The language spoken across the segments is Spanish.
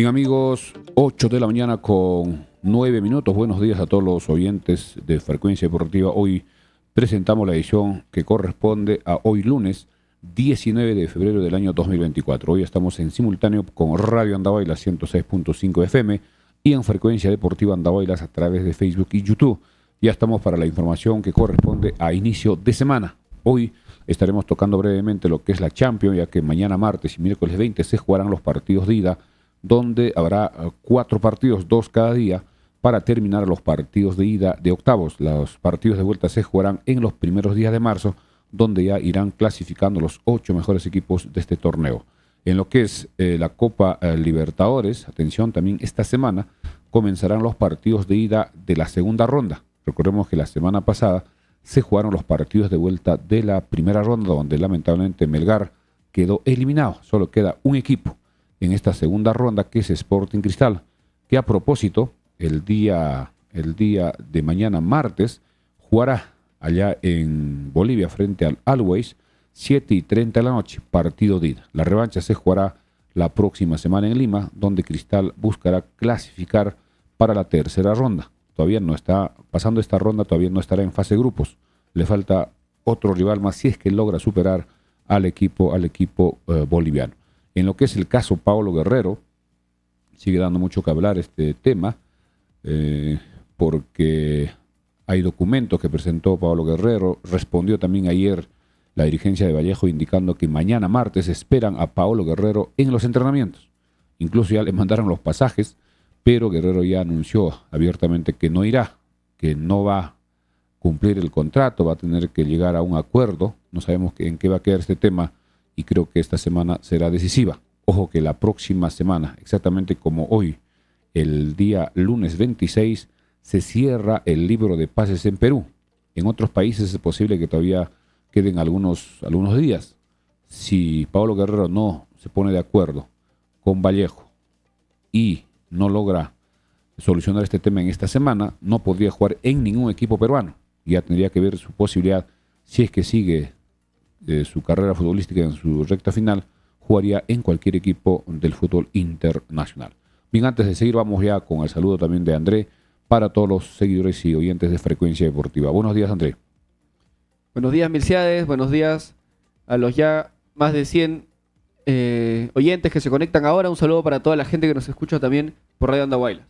Bien amigos, 8 de la mañana con 9 minutos. Buenos días a todos los oyentes de Frecuencia Deportiva. Hoy presentamos la edición que corresponde a hoy lunes 19 de febrero del año 2024. Hoy estamos en simultáneo con Radio Andahuaylas 106.5 FM y en Frecuencia Deportiva Andahuaylas a través de Facebook y YouTube. Ya estamos para la información que corresponde a inicio de semana. Hoy estaremos tocando brevemente lo que es la Champions, ya que mañana martes y miércoles 20 se jugarán los partidos de ida, donde habrá 4 partidos, 2 cada día, para terminar los partidos de ida de octavos. Los partidos de vuelta se jugarán en los primeros días de marzo, donde ya irán clasificando los 8 mejores equipos de este torneo. En lo que es la Copa Libertadores, atención, también esta semana comenzarán los partidos de ida de la segunda ronda. Recordemos que la semana pasada se jugaron los partidos de vuelta de la primera ronda, donde lamentablemente Melgar quedó eliminado. Solo queda un equipo en esta segunda ronda, que es Sporting Cristal, que a propósito, el día de mañana martes, jugará allá en Bolivia frente al Always, 7:30 de la noche, partido de ida. La revancha se jugará la próxima semana en Lima, donde Cristal buscará clasificar para la tercera ronda. Todavía no está pasando esta ronda, todavía no estará en fase de grupos. Le falta otro rival más si es que logra superar al equipo boliviano. En lo que es el caso Paolo Guerrero, sigue dando mucho que hablar este tema, porque hay documentos que presentó Paolo Guerrero. Respondió también ayer la dirigencia de Vallejo indicando que mañana martes esperan a Paolo Guerrero en los entrenamientos. Incluso ya le mandaron los pasajes, pero Guerrero ya anunció abiertamente que no irá, que no va a cumplir el contrato, va a tener que llegar a un acuerdo. No sabemos en qué va a quedar este tema y creo que esta semana será decisiva. Ojo que la próxima semana, exactamente como hoy, el día lunes 26, se cierra el libro de pases en Perú. En otros países es posible que todavía queden algunos días. Si Paolo Guerrero no se pone de acuerdo con Vallejo y no logra solucionar este tema en esta semana, no podría jugar en ningún equipo peruano. Ya tendría que ver su posibilidad, si es que sigue su carrera futbolística en su recta final, jugaría en cualquier equipo del fútbol internacional. Bien, antes de seguir, vamos ya con el saludo también de André para todos los seguidores y oyentes de Frecuencia Deportiva. Buenos días, André. Buenos días, Milciades. Buenos días a los ya más de 100 oyentes que se conectan ahora. Un saludo para toda la gente que nos escucha también por Radio Andahuaylas.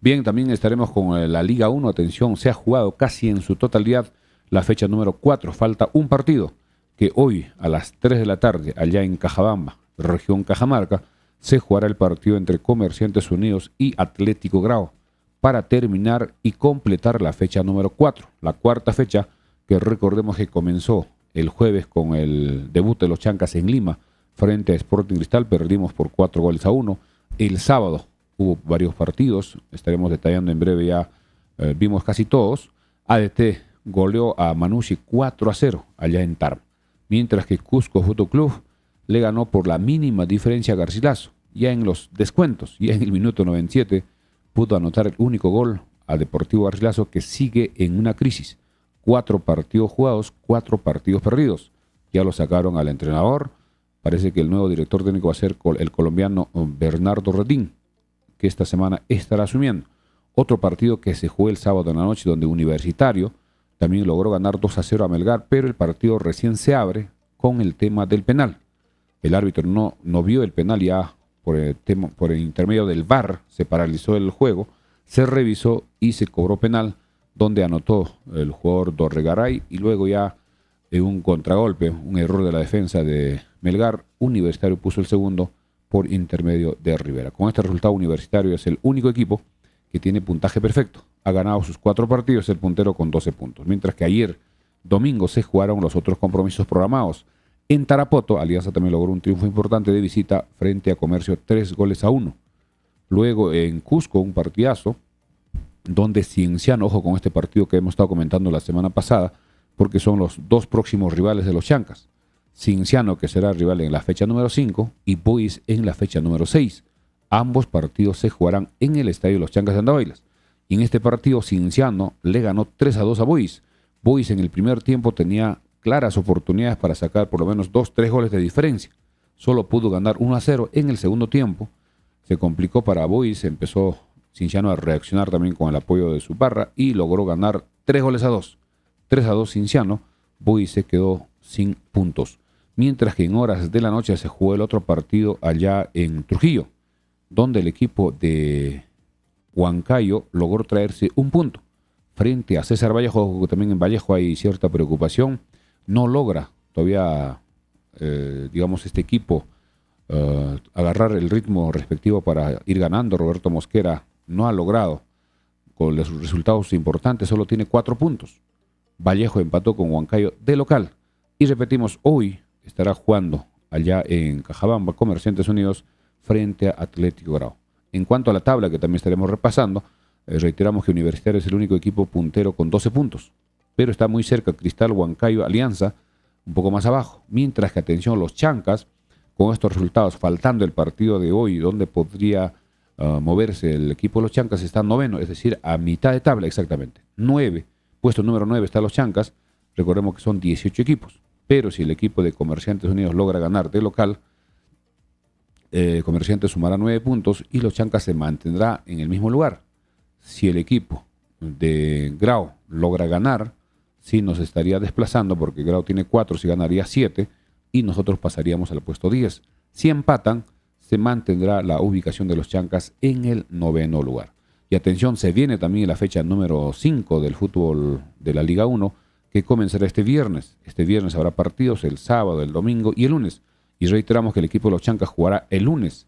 Bien, también estaremos con la Liga 1. Atención, se ha jugado casi en su totalidad la fecha número 4. Falta un partido que hoy a las 3 de la tarde, allá en Cajabamba, región Cajamarca, se jugará el partido entre Comerciantes Unidos y Atlético Grau para terminar y completar la fecha número 4. La cuarta fecha, que recordemos que comenzó el jueves con el debut de los Chancas en Lima frente a Sporting Cristal, perdimos por 4-1. El sábado hubo varios partidos, estaremos detallando en breve, ya vimos casi todos. ADT goleó a Manucci 4-0 allá en Tarma, mientras que Cusco Fútbol Club le ganó por la mínima diferencia a Garcilaso. Ya en los descuentos, ya en el minuto 97, pudo anotar el único gol a Deportivo Garcilaso, que sigue en una crisis. 4 partidos jugados, 4 partidos perdidos. Ya lo sacaron al entrenador. Parece que el nuevo director técnico va a ser el colombiano Bernardo Redín, que esta semana estará asumiendo. Otro partido que se jugó el sábado en la noche, donde Universitario también logró ganar 2-0 a Melgar, pero el partido recién se abre con el tema del penal. El árbitro no vio el penal, ya por el intermedio del VAR se paralizó el juego, se revisó y se cobró penal, donde anotó el jugador Dorregaray, y luego ya en un contragolpe, un error de la defensa de Melgar, Universitario puso el segundo por intermedio de Rivera. Con este resultado, Universitario es el único equipo que tiene puntaje perfecto. Ha ganado sus 4 partidos, el puntero con 12 puntos. Mientras que ayer, domingo, se jugaron los otros compromisos programados. En Tarapoto, Alianza también logró un triunfo importante de visita frente a Comercio, 3-1. Luego en Cusco, un partidazo, donde Cienciano, ojo con este partido que hemos estado comentando la semana pasada, porque son los 2 próximos rivales de los Chancas. Cienciano, que será rival en la fecha número 5, y Boys en la fecha número 6. Ambos partidos se jugarán en el estadio de los Chancas de Andahuaylas. Y en este partido, Cienciano le ganó 3-2 a Boys. Boys en el primer tiempo tenía claras oportunidades para sacar por lo menos 2-3 goles de diferencia. Solo pudo ganar 1-0 en el segundo tiempo. Se complicó para Boys, empezó Cienciano a reaccionar también con el apoyo de su barra y logró ganar 3-2. 3-2 Cienciano. Boys se quedó sin puntos. Mientras que en horas de la noche se jugó el otro partido allá en Trujillo, donde el equipo de Huancayo logró traerse un punto frente a César Vallejo, que también en Vallejo hay cierta preocupación. No logra todavía, digamos, este equipo agarrar el ritmo respectivo para ir ganando. Roberto Mosquera no ha logrado con los resultados importantes, solo tiene 4 puntos. Vallejo empató con Huancayo de local. Y repetimos, hoy estará jugando allá en Cajabamba, Comerciantes Unidos, frente a Atlético Grau. En cuanto a la tabla, que también estaremos repasando, reiteramos que Universitario es el único equipo puntero con 12 puntos, pero está muy cerca Cristal, Huancayo, Alianza, un poco más abajo. Mientras que, atención, los Chancas, con estos resultados, faltando el partido de hoy, donde podría moverse el equipo de los Chancas, está noveno, es decir, a mitad de tabla exactamente. 9, puesto número 9 está los Chancas. Recordemos que son 18 equipos, pero si el equipo de Comerciantes Unidos logra ganar de local, Comerciantes sumará 9 puntos y los Chancas se mantendrá en el mismo lugar. Si el equipo de Grau logra ganar, sí nos estaría desplazando, porque Grau tiene 4, si ganaría 7 y nosotros pasaríamos al puesto 10. Si empatan, se mantendrá la ubicación de los Chancas en el 9º lugar. Y atención, se viene también la fecha número 5 del fútbol de la Liga 1, que comenzará este viernes. Este viernes habrá partidos el sábado, el domingo y el lunes. Y reiteramos que el equipo de los Chancas jugará el lunes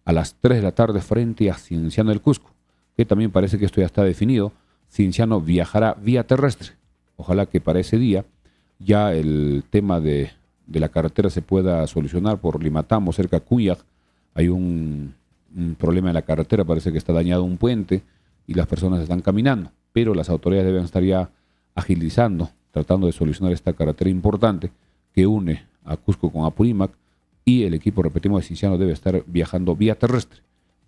a las 3 de la tarde frente a Cienciano del Cusco, que también parece que esto ya está definido. Cienciano viajará vía terrestre. Ojalá que para ese día ya el tema de la carretera se pueda solucionar por Limatambo, cerca de Cuyac. Hay un problema en la carretera, parece que está dañado un puente y las personas están caminando, pero las autoridades deben estar ya agilizando, tratando de solucionar esta carretera importante que une a Cusco con Apurímac, y el equipo, repetimos, de Cienciano debe estar viajando vía terrestre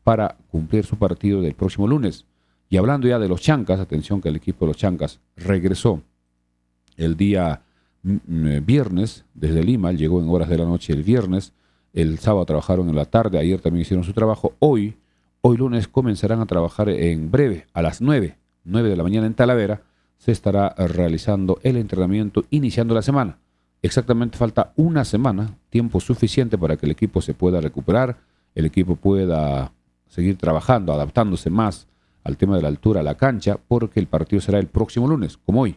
para cumplir su partido del próximo lunes. Y hablando ya de los Chancas, atención que el equipo de los Chancas regresó el día viernes desde Lima, llegó en horas de la noche el viernes, el sábado trabajaron en la tarde, ayer también hicieron su trabajo, hoy lunes comenzarán a trabajar en breve, a las 9 de la mañana en Talavera, se estará realizando el entrenamiento, iniciando la semana. Exactamente falta una semana, tiempo suficiente para que el equipo se pueda recuperar, el equipo pueda seguir trabajando, adaptándose más al tema de la altura, a la cancha, porque el partido será el próximo lunes, como hoy.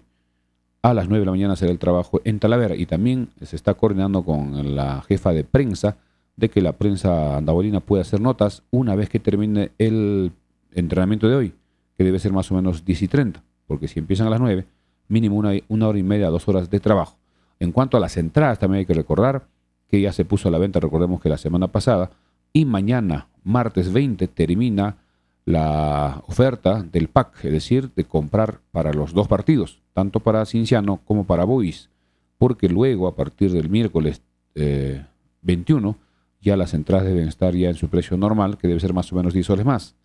A las 9 de la mañana será el trabajo en Talavera, y también se está coordinando con la jefa de prensa de que la prensa andabolina pueda hacer notas una vez que termine el entrenamiento de hoy, que debe ser más o menos 10:30, porque si empiezan a las 9, mínimo una hora y media, 2 horas de trabajo. En cuanto a las entradas, también hay que recordar que ya se puso a la venta, recordemos que la semana pasada, y mañana, martes 20, termina la oferta del pack, es decir, de comprar para los 2 partidos, tanto para Cienciano como para Boys, porque luego, a partir del miércoles 21, ya las entradas deben estar ya en su precio normal, que debe ser más o menos 10 soles más.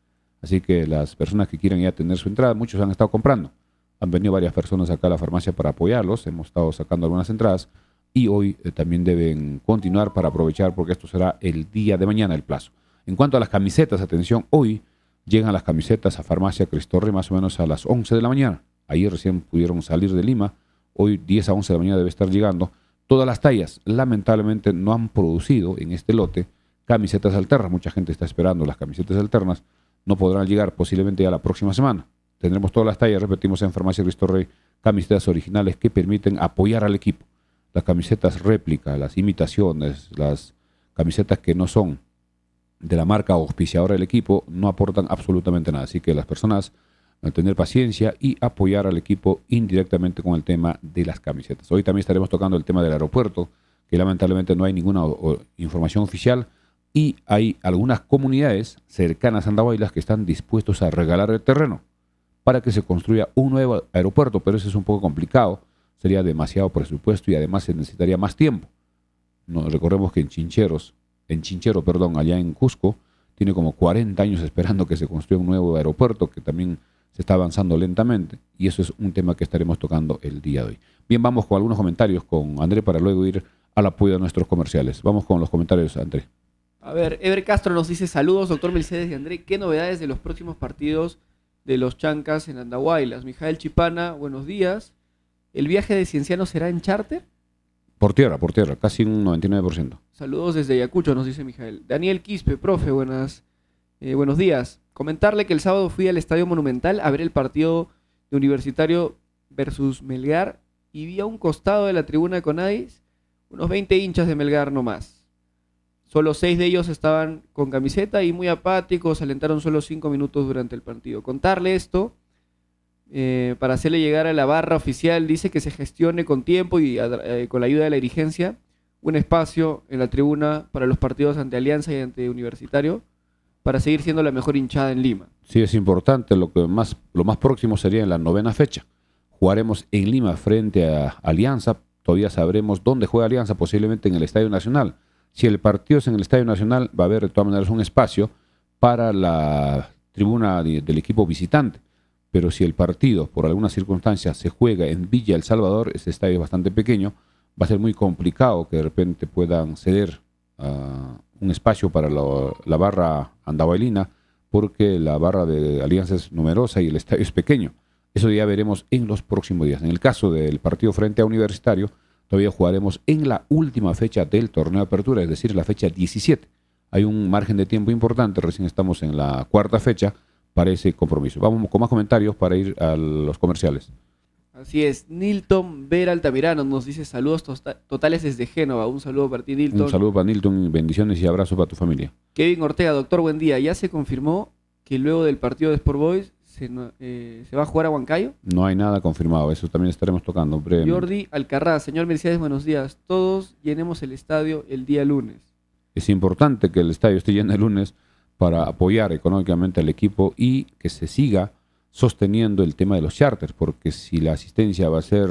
Así que las personas que quieran ya tener su entrada, muchos han estado comprando. Han venido varias personas acá a la farmacia para apoyarlos, hemos estado sacando algunas entradas y hoy también deben continuar para aprovechar, porque esto será el día de mañana el plazo. En cuanto a las camisetas, atención, hoy llegan las camisetas a Farmacia Cristorre más o menos a las 11 de la mañana. Ayer recién pudieron salir de Lima, hoy 10 a 11 de la mañana debe estar llegando. Todas las tallas, lamentablemente, no han producido en este lote camisetas alternas. Mucha gente está esperando las camisetas alternas, no podrán llegar posiblemente ya la próxima semana. Tendremos todas las tallas, repetimos, en Farmacia Cristo Rey, camisetas originales que permiten apoyar al equipo. Las camisetas réplica, las imitaciones, las camisetas que no son de la marca auspiciadora del equipo, no aportan absolutamente nada. Así que las personas a tener paciencia y apoyar al equipo indirectamente con el tema de las camisetas. Hoy también estaremos tocando el tema del aeropuerto, que lamentablemente no hay ninguna información oficial, y hay algunas comunidades cercanas a Andahuaylas que están dispuestos a regalar el terreno para que se construya un nuevo aeropuerto, pero eso es un poco complicado, sería demasiado presupuesto y además se necesitaría más tiempo. No, recordemos que en Chinchero, allá en Cusco, tiene como 40 años esperando que se construya un nuevo aeropuerto, que también se está avanzando lentamente, y eso es un tema que estaremos tocando el día de hoy. Bien, vamos con algunos comentarios con André para luego ir al apoyo de nuestros comerciales. Vamos con los comentarios, André. A ver, Ever Castro nos dice saludos, doctor Mercedes y André. ¿Qué novedades de los próximos partidos de los Chancas en Andahuaylas? Mijael Chipana, buenos días. ¿El viaje de Cienciano será en charter? Por tierra, casi un 99%. Saludos desde Ayacucho, nos dice Mijael. Daniel Quispe, profe, buenos días. Comentarle que el sábado fui al Estadio Monumental a ver el partido de Universitario versus Melgar y vi a un costado de la tribuna de Conadis unos 20 hinchas de Melgar nomás. Solo 6 de ellos estaban con camiseta y muy apáticos, alentaron solo 5 minutos durante el partido. Contarle esto, para hacerle llegar a la barra oficial, dice que se gestione con tiempo y con la ayuda de la dirigencia un espacio en la tribuna para los partidos ante Alianza y ante Universitario, para seguir siendo la mejor hinchada en Lima. Sí, es importante. Lo más próximo sería en la 9ª fecha. Jugaremos en Lima frente a Alianza. Todavía sabremos dónde juega Alianza, posiblemente en el Estadio Nacional. Si el partido es en el Estadio Nacional, va a haber de todas maneras un espacio para la tribuna del equipo visitante. Pero si el partido, por alguna circunstancia, se juega en Villa El Salvador, ese estadio es bastante pequeño, va a ser muy complicado que de repente puedan ceder un espacio para la barra andahuaylina, porque la barra de Alianza es numerosa y el estadio es pequeño. Eso ya veremos en los próximos días. En el caso del partido frente a Universitario, todavía jugaremos en la última fecha del torneo de apertura, es decir, la fecha 17. Hay un margen de tiempo importante, recién estamos en la 4ª fecha para ese compromiso. Vamos con más comentarios para ir a los comerciales. Así es, Nilton Vera Altamirano nos dice saludos totales desde Génova. Un saludo para ti, Nilton. Un saludo para Nilton, bendiciones y abrazos para tu familia. Kevin Ortega, doctor, buen día. ¿Ya se confirmó que luego del partido de Sport Boys se va a jugar a Huancayo? No hay nada confirmado, eso también estaremos tocando brevemente. Jordi Alcarraz, señor Mercedes, buenos días. Todos llenemos el estadio el día lunes. Es importante que el estadio esté lleno el lunes para apoyar económicamente al equipo y que se siga sosteniendo el tema de los charters, porque si la asistencia va a ser,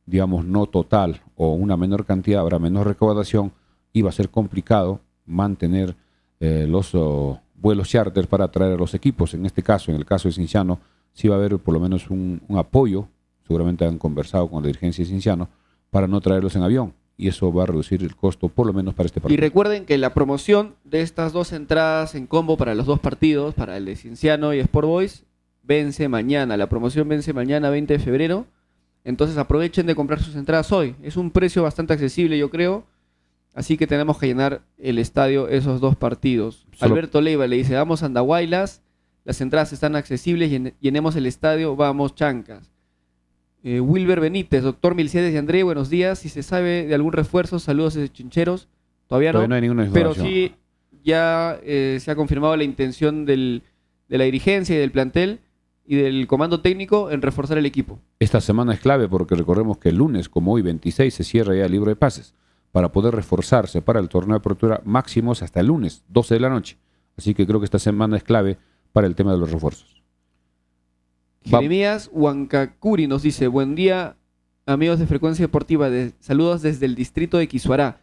digamos, no total o una menor cantidad, habrá menor recaudación y va a ser complicado mantener los vuelos charters para atraer a los equipos. En este caso, en el caso de Cienciano, sí va a haber por lo menos un apoyo, seguramente han conversado con la dirigencia de Cienciano, para no traerlos en avión, y eso va a reducir el costo por lo menos para este partido. Y recuerden que la promoción de estas 2 entradas en combo para los 2 partidos, para el de Cienciano y Sport Boys, vence mañana. La promoción vence mañana, 20 de febrero. Entonces aprovechen de comprar sus entradas hoy. Es un precio bastante accesible, yo creo. Así que tenemos que llenar el estadio esos 2 partidos. Alberto Leiva le dice, vamos a Andahuaylas, las entradas están accesibles, llenemos el estadio, vamos Chancas. Wilber Benítez, doctor Mercedes y André, buenos días. Si se sabe de algún refuerzo, saludos desde Chincheros. Todavía no hay ninguna información. Pero sí ya se ha confirmado la intención de la dirigencia y del plantel y del comando técnico en reforzar el equipo. Esta semana es clave porque recordemos que el lunes, como hoy 26, se cierra ya el libro de pases para poder reforzarse para el torneo de apertura máximos hasta el lunes, 12 de la noche. Así que creo que esta semana es clave para el tema de los refuerzos. Jeremías Huancacuri nos dice, buen día, amigos de Frecuencia Deportiva, saludos desde el distrito de Quisuará.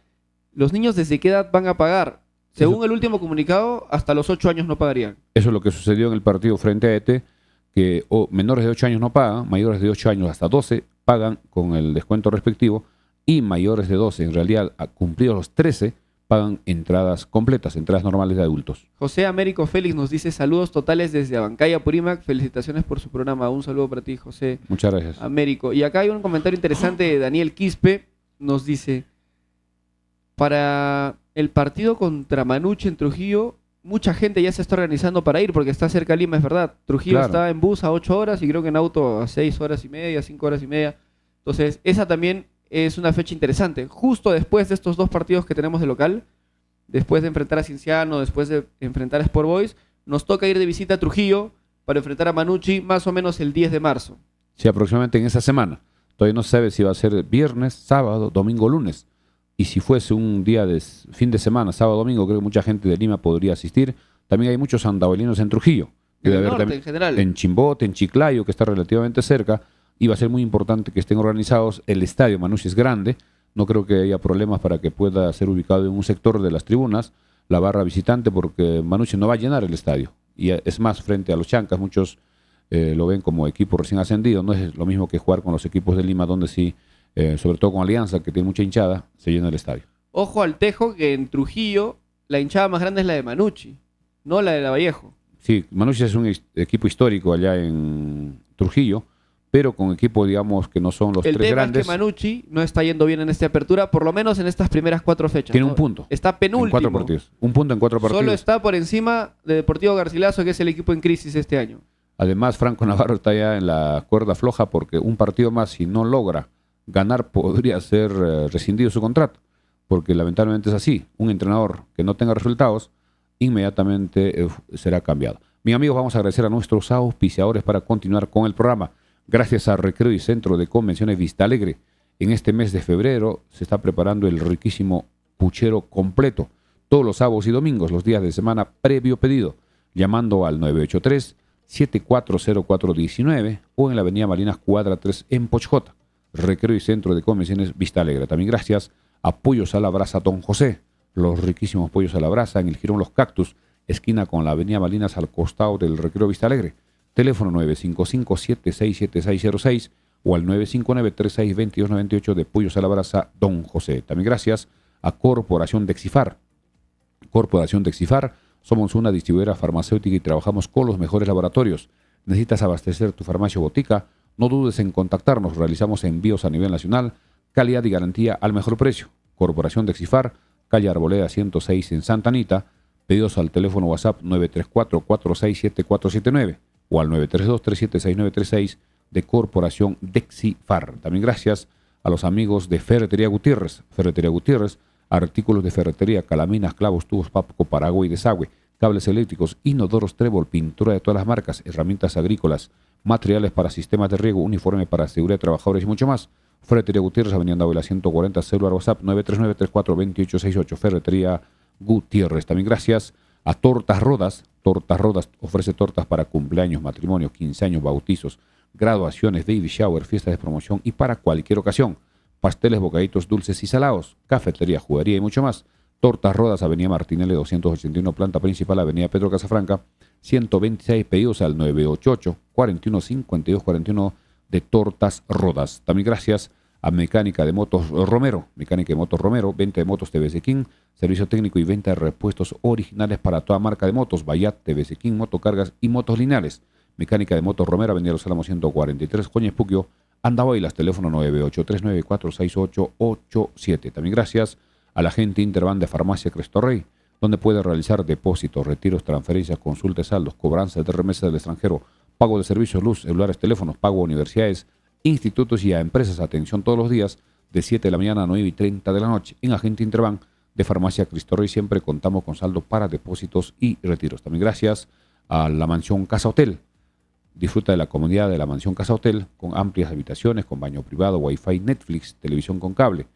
¿Los niños desde qué edad van a pagar? Según el último comunicado, hasta los 8 años no pagarían. Eso es lo que sucedió en el partido frente a ET, que menores de 8 años no pagan, mayores de 8 años hasta 12 pagan con el descuento respectivo, y mayores de 12, en realidad, cumplidos los 13, pagan entradas completas, entradas normales de adultos. José Américo Félix nos dice saludos totales desde Abancaya, Purímac. Felicitaciones por su programa. Un saludo para ti, José. Muchas gracias. Américo. Y acá hay un comentario interesante de Daniel Quispe. Nos dice, para el partido contra Manucci en Trujillo, mucha gente ya se está organizando para ir porque está cerca de Lima, es verdad. Trujillo claro. Está en bus a 8 horas y creo que en auto a 6 horas y media, 5 horas y media. Entonces, esa también es una fecha interesante. Justo después de estos 2 partidos que tenemos de local, después de enfrentar a Cienciano, después de enfrentar a Sport Boys, nos toca ir de visita a Trujillo para enfrentar a Manucci más o menos el 10 de marzo. Sí, aproximadamente en esa semana. Todavía no se sabe si va a ser viernes, sábado, domingo, lunes. Y si fuese un día de fin de semana, sábado, domingo, creo que mucha gente de Lima podría asistir. También hay muchos andahuelinos en Trujillo. En el norte, en general. En Chimbote, en Chiclayo, que está relativamente cerca. Y va a ser muy importante que estén organizados. El estadio Manucci es grande. No creo que haya problemas para que pueda ser ubicado en un sector de las tribunas, la barra visitante, porque Manucci no va a llenar el estadio. Y es más, frente a los Chancas, muchos lo ven como equipo recién ascendido. No es lo mismo que jugar con los equipos de Lima, donde sí, sobre todo con Alianza, que tiene mucha hinchada, se llena el estadio. Ojo al tejo que en Trujillo la hinchada más grande es la de Manucci, no la de Lavallejo. Sí, Manucci es un equipo histórico allá en Trujillo, pero con equipos, digamos, que no son los El tres tema grandes. es que Manucci no está yendo bien en esta apertura, por lo menos en estas primeras 4 fechas. Tiene ¿no? un punto. Está penúltimo. En 4 partidos. Un punto en 4 partidos. Solo está por encima de Deportivo Garcilaso, que es el equipo en crisis este año. Además, Franco Navarro está ya en la cuerda floja porque un partido más, si no logra ganar, podría ser rescindido su contrato. Porque lamentablemente es así. Un entrenador que no tenga resultados, inmediatamente será cambiado. Mis amigos, vamos a agradecer a nuestros auspiciadores para continuar con el programa. Gracias a Recreo y Centro de Convenciones Vista Alegre, en este mes de febrero se está preparando el riquísimo puchero completo, todos los sábados y domingos, los días de semana previo pedido, llamando al 983-740419 o en la avenida Marinas Cuadra 3 en Pochjota. Recreo y Centro de Convenciones Vista Alegre. También gracias a Pollos a la Brasa Don José, los riquísimos pollos a la brasa en el Jirón Los Cactus, esquina con la avenida Marinas al costado del Recreo Vista Alegre. Teléfono 955-767606 o al 959-362298 de Pollos a la Brasa Don José. También gracias a Corporación de Exifar. Corporación de Exifar, somos una distribuidora farmacéutica y trabajamos con los mejores laboratorios. ¿Necesitas abastecer tu farmacia o botica? No dudes en contactarnos. Realizamos envíos a nivel nacional, calidad y garantía al mejor precio. Corporación de Exifar, calle Arboleda 106 en Santa Anita. Pedidos al teléfono WhatsApp 934-467-479 o al 932-376-936 de Corporación Dexifar. También gracias a los amigos de Ferretería Gutiérrez. Ferretería Gutiérrez, artículos de ferretería, calaminas, clavos, tubos, papco, paraguas y desagüe, cables eléctricos, inodoros, trébol, pintura de todas las marcas, herramientas agrícolas, materiales para sistemas de riego, uniforme para seguridad de trabajadores y mucho más. Ferretería Gutiérrez, avenida Andávila 140, celular WhatsApp 939-342868. Ferretería Gutiérrez. También gracias a Tortas Rodas. Tortas Rodas ofrece tortas para cumpleaños, matrimonios, 15 años, bautizos, graduaciones, baby shower, fiestas de promoción y para cualquier ocasión. Pasteles, bocaditos, dulces y salados, cafetería, juguería y mucho más. Tortas Rodas, avenida Martinelli 281, planta principal, avenida Pedro Casafranca, 126, pedidos al 988-415241 de Tortas Rodas. También gracias a Mecánica de Motos Romero. Mecánica de Motos Romero, venta de motos TVS King, servicio técnico y venta de repuestos originales para toda marca de motos, Bayat, TVS King, motocargas y motos lineales. Mecánica de Motos Romero, avenida Los Álamos 143, Coña Espuquio, Andahuaylas, teléfono 983946887. También gracias a la gente Interban de Farmacia Cristo Rey, donde puede realizar depósitos, retiros, transferencias, consultas, saldos, cobranzas de remesas del extranjero, pago de servicios, luz, celulares, teléfonos, pago a universidades, institutos y a empresas. Atención todos los días de 7 de la mañana a 9:30 de la noche. En Agente Interban de Farmacia Cristo Rey siempre contamos con saldo para depósitos y retiros. También gracias a la Mansión Casa Hotel. Disfruta de la comodidad de la Mansión Casa Hotel con amplias habitaciones, con baño privado, wifi, Netflix, televisión con cable.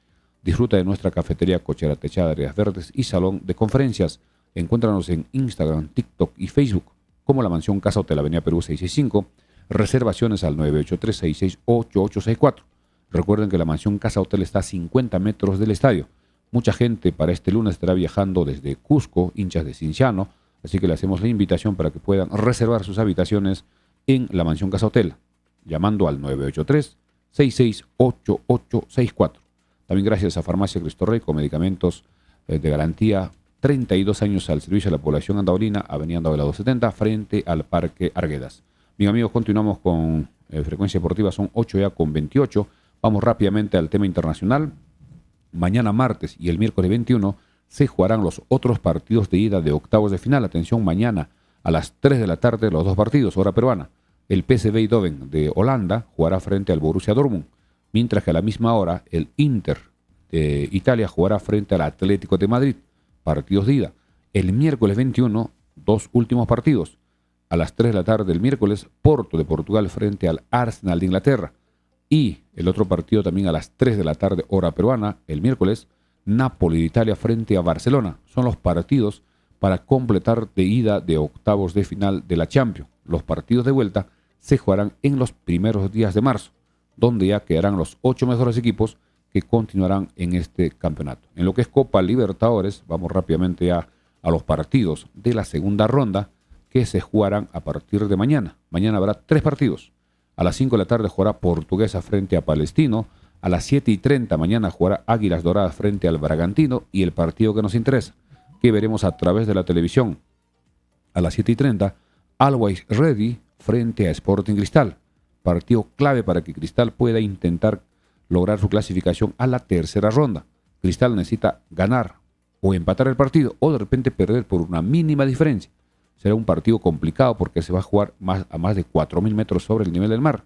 Disfruta de nuestra cafetería, cochera techada de áreas verdes y salón de conferencias. Encuéntranos en Instagram, TikTok y Facebook como la Mansión Casa Hotel, Avenida Perú 665. Reservaciones al 983-668864. Recuerden que la Mansión Casa Hotel está a 50 metros del estadio. Mucha gente para este lunes estará viajando desde Cusco, hinchas de Cinciano, así que le hacemos la invitación para que puedan reservar sus habitaciones en la Mansión Casa Hotel, llamando al 983-668864. También gracias a Farmacia Cristo Rey con medicamentos de garantía, 32 años al servicio de la población andaolina, avenida Andaola 270, frente al Parque Arguedas. Mis amigos, continuamos con Frecuencia Deportiva, son 8:28. Vamos rápidamente al tema internacional. Mañana martes y el miércoles 21 se jugarán los otros partidos de ida de octavos de final. Atención, mañana a las 3 de la tarde los dos partidos, hora peruana. El PSV Eindhoven de Holanda jugará frente al Borussia Dortmund, mientras que a la misma hora el Inter de Italia jugará frente al Atlético de Madrid. Partidos de ida. El miércoles 21, dos últimos partidos. A las 3 de la tarde el miércoles, Porto de Portugal frente al Arsenal de Inglaterra. Y el otro partido también a las 3 de la tarde, hora peruana, el miércoles, Napoli de Italia frente a Barcelona. Son los partidos para completar de ida de octavos de final de la Champions. Los partidos de vuelta se jugarán en los primeros días de marzo, donde ya quedarán los 8 mejores equipos que continuarán en este campeonato. En lo que es Copa Libertadores, vamos rápidamente ya a los partidos de la segunda ronda que se jugarán a partir de mañana. Mañana habrá 3 partidos. A las 5 de la tarde jugará Portuguesa frente a Palestino. A las 7:30 mañana jugará Águilas Doradas frente al Bragantino. Y el partido que nos interesa, que veremos a través de la televisión. A las 7:30, Always Ready frente a Sporting Cristal. Partido clave para que Cristal pueda intentar lograr su clasificación a la tercera ronda. Cristal necesita ganar o empatar el partido o de repente perder por una mínima diferencia. Será un partido complicado porque se va a jugar a más de 4.000 metros sobre el nivel del mar.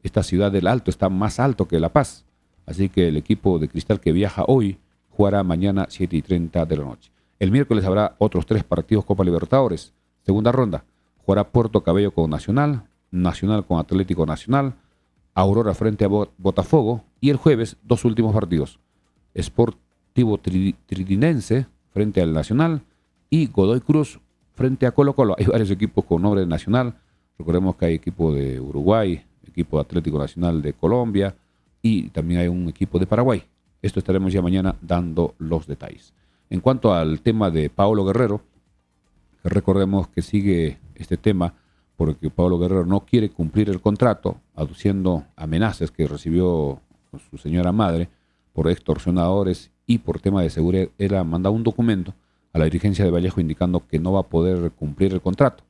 Esta ciudad del Alto está más alto que La Paz. Así que el equipo de Cristal que viaja hoy jugará mañana 7:30 de la noche. El miércoles habrá otros 3 partidos Copa Libertadores. Segunda ronda. Jugará Puerto Cabello con Nacional, Nacional con Atlético Nacional, Aurora frente a Botafogo y el jueves 2 últimos partidos. Sportivo Tridinense frente al Nacional y Godoy Cruz frente a Colo Colo. Hay varios equipos con nombre nacional. Recordemos que hay equipo de Uruguay, equipo de Atlético Nacional de Colombia y también hay un equipo de Paraguay. Esto estaremos ya mañana dando los detalles. En cuanto al tema de Paolo Guerrero, recordemos que sigue este tema porque Paolo Guerrero no quiere cumplir el contrato, aduciendo amenazas que recibió su señora madre por extorsionadores y por tema de seguridad. Él ha mandado un documento a la dirigencia de Vallejo indicando que no va a poder cumplir el contrato.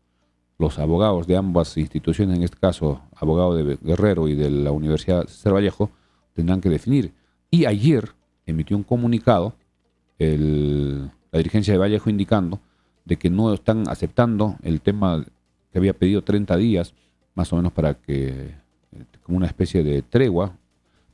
Los abogados de ambas instituciones, en este caso, abogado de Guerrero y de la Universidad César Vallejo, tendrán que definir. Y ayer emitió un comunicado la dirigencia de Vallejo indicando de que no están aceptando el tema que había pedido 30 días, más o menos para que, como una especie de tregua,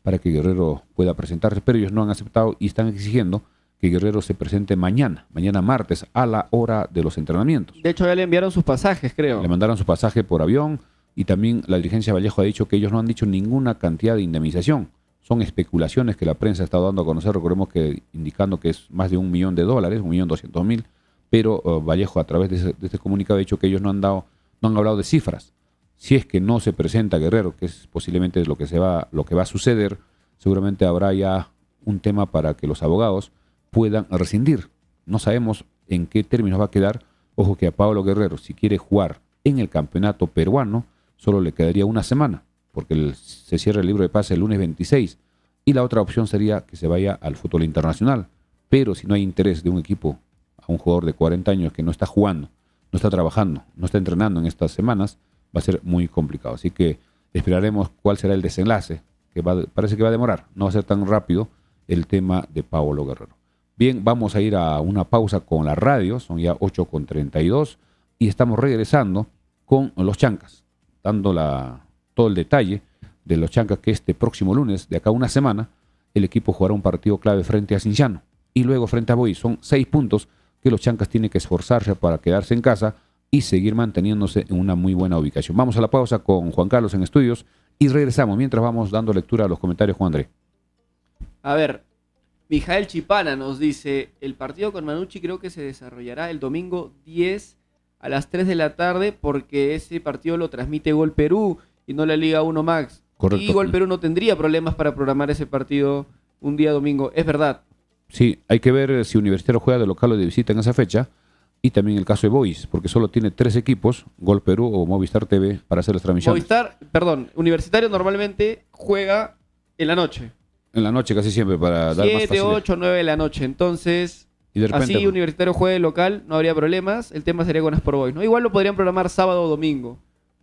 para que Guerrero pueda presentarse, pero ellos no han aceptado y están exigiendo que Guerrero se presente mañana martes, a la hora de los entrenamientos. De hecho, ya le enviaron sus pasajes, creo. Le mandaron su pasaje por avión y también la dirigencia de Vallejo ha dicho que ellos no han dicho ninguna cantidad de indemnización. Son especulaciones que la prensa ha estado dando a conocer, recordemos que indicando que es más de $1 millón, $1.200.000, pero Vallejo a través de este comunicado ha dicho que ellos no han hablado de cifras. Si es que no se presenta Guerrero, que es posiblemente lo que va a suceder, seguramente habrá ya un tema para que los abogados puedan rescindir. No sabemos en qué términos va a quedar. Ojo que a Paolo Guerrero, si quiere jugar en el campeonato peruano, solo le quedaría una semana, porque se cierra el libro de pase el lunes 26, y la otra opción sería que se vaya al fútbol internacional. Pero si no hay interés de un equipo a un jugador de 40 años que no está jugando, no está trabajando, no está entrenando en estas semanas, va a ser muy complicado. Así que esperaremos cuál será el desenlace, que parece que va a demorar, no va a ser tan rápido el tema de Paolo Guerrero. Bien, vamos a ir a una pausa con la radio, son ya 8:32 y estamos regresando con los Chancas, dando todo el detalle de los Chancas que este próximo lunes, de acá a una semana, el equipo jugará un partido clave frente a Cinciano y luego frente a Boys. Son 6 puntos que los Chancas tienen que esforzarse para quedarse en casa y seguir manteniéndose en una muy buena ubicación. Vamos a la pausa con Juan Carlos en estudios y regresamos mientras vamos dando lectura a los comentarios, Juan André. A ver, Mijael Chipana nos dice, el partido con Manucci creo que se desarrollará el domingo 10 a las 3 de la tarde porque ese partido lo transmite Gol Perú y no la Liga 1 Max. Correcto. Y Gol Perú no tendría problemas para programar ese partido un día domingo, es verdad. Sí, hay que ver si Universitario juega de local o de visita en esa fecha y también el caso de Boys, porque solo tiene 3 equipos, Gol Perú o Movistar TV, para hacer las transmisiones. Universitario normalmente juega en la noche. En la noche casi siempre para dar más 7, facilidad. 8, 9 de la noche. Entonces, Y de repente, así Universitario juegue local, no habría problemas. El tema sería con Sport Boys, ¿no? Igual lo podrían programar sábado o domingo.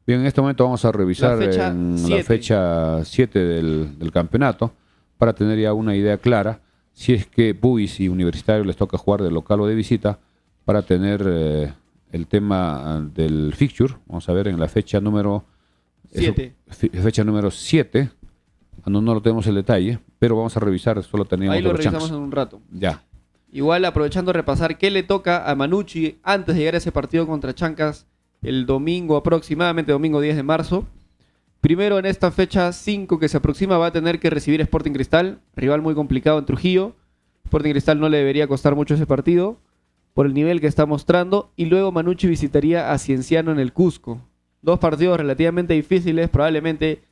Bien, en este momento vamos a revisar La fecha 7 del campeonato para tener ya una idea clara si es que Boys y Universitario les toca jugar de local o de visita para tener el tema del fixture. Vamos a ver en la fecha número 7. Fecha número 7. No lo tenemos el detalle, pero vamos a revisar, solo teníamos Ahí lo los revisamos Chancas. en un rato. Ya. Igual aprovechando repasar qué le toca a Manucci antes de llegar a ese partido contra Chancas el domingo aproximadamente, domingo 10 de marzo. Primero en esta fecha 5 que se aproxima va a tener que recibir Sporting Cristal, rival muy complicado en Trujillo. Sporting Cristal no le debería costar mucho ese partido por el nivel que está mostrando. Y luego Manucci visitaría a Cienciano en el Cusco. 2 partidos relativamente difíciles, probablemente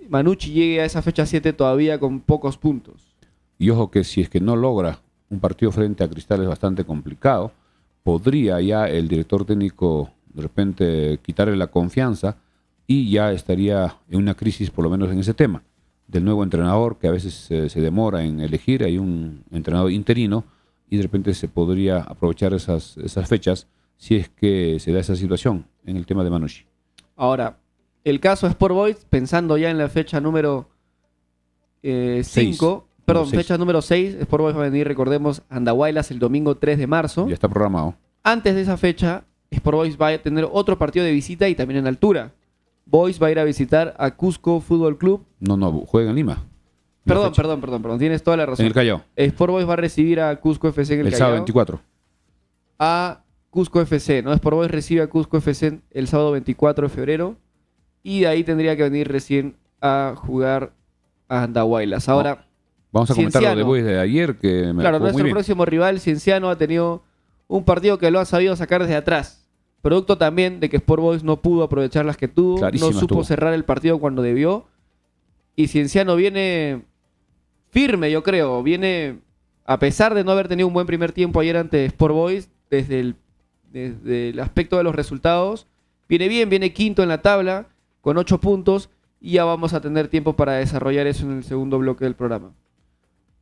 Manucci llegue a esa fecha 7 todavía con pocos puntos. Y ojo que si es que no logra un partido frente a Cristal es bastante complicado, podría ya el director técnico de repente quitarle la confianza y ya estaría en una crisis por lo menos en ese tema del nuevo entrenador que a veces se demora en elegir. Hay un entrenador interino y de repente se podría aprovechar esas fechas si es que se da esa situación en el tema de Manucci. Ahora, el caso Sport Boys, pensando ya en la fecha número 5, perdón, fecha número 6, Sport Boys va a venir, recordemos, a Andahuaylas el domingo 3 de marzo. Ya está programado. Antes de esa fecha, Sport Boys va a tener otro partido de visita y también en altura. Boys va a ir a visitar a Cusco Fútbol Club. No, juega en Lima. Perdón, tienes toda la razón. En el Callao. Sport Boys va a recibir a Cusco FC en el Callao. El sábado 24. A Cusco FC, ¿no? Sport Boys recibe a Cusco FC el sábado 24 de febrero. Y de ahí tendría que venir recién a jugar a Andahuaylas. Ahora, vamos a comentar lo de Boys de ayer, que me claro, muy nuestro bien. próximo rival, Cienciano, ha tenido un partido que lo ha sabido sacar desde atrás. Producto también de que Sport Boys no pudo aprovechar las que tuvo, Clarísimas no supo tuvo. cerrar el partido cuando debió. Y Cienciano viene firme, yo creo. Viene, a pesar de no haber tenido un buen primer tiempo ayer ante Sport Boys, desde el aspecto de los resultados, viene bien, viene quinto en la tabla, con 8 puntos, y ya vamos a tener tiempo para desarrollar eso en el segundo bloque del programa.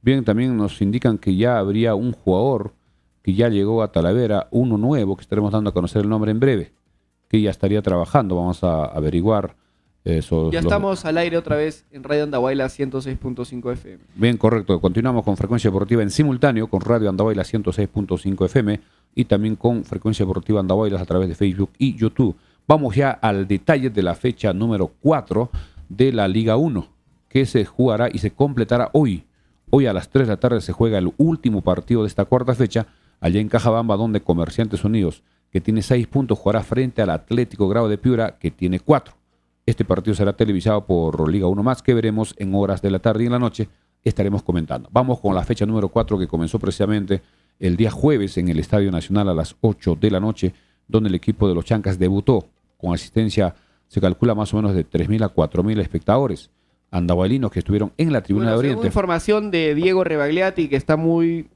Bien, también nos indican que ya habría un jugador que ya llegó a Talavera, uno nuevo, que estaremos dando a conocer el nombre en breve, que ya estaría trabajando. Vamos a averiguar eso. Ya estamos al aire otra vez en Radio Andahuayla 106.5 FM. Bien, correcto. Continuamos con Frecuencia Deportiva en simultáneo con Radio Andahuayla 106.5 FM y también con Frecuencia Deportiva Andahuaylas a través de Facebook y YouTube. Vamos ya al detalle de la fecha número 4 de la Liga 1, que se jugará y se completará hoy. Hoy a las 3 de la tarde se juega el último partido de esta cuarta fecha, allá en Cajabamba, donde Comerciantes Unidos, que tiene 6 puntos, jugará frente al Atlético Grau de Piura, que tiene 4. Este partido será televisado por Liga 1 Más, que veremos en horas de la tarde y en la noche estaremos comentando. Vamos con la fecha número 4, que comenzó precisamente el día jueves en el Estadio Nacional a las 8 de la noche, donde el equipo de los Chancas debutó con asistencia, se calcula más o menos de 3.000 a 4.000 espectadores andahuaylinos que estuvieron en la tribuna de Oriente. Según información de Diego Rebagliati, que está muy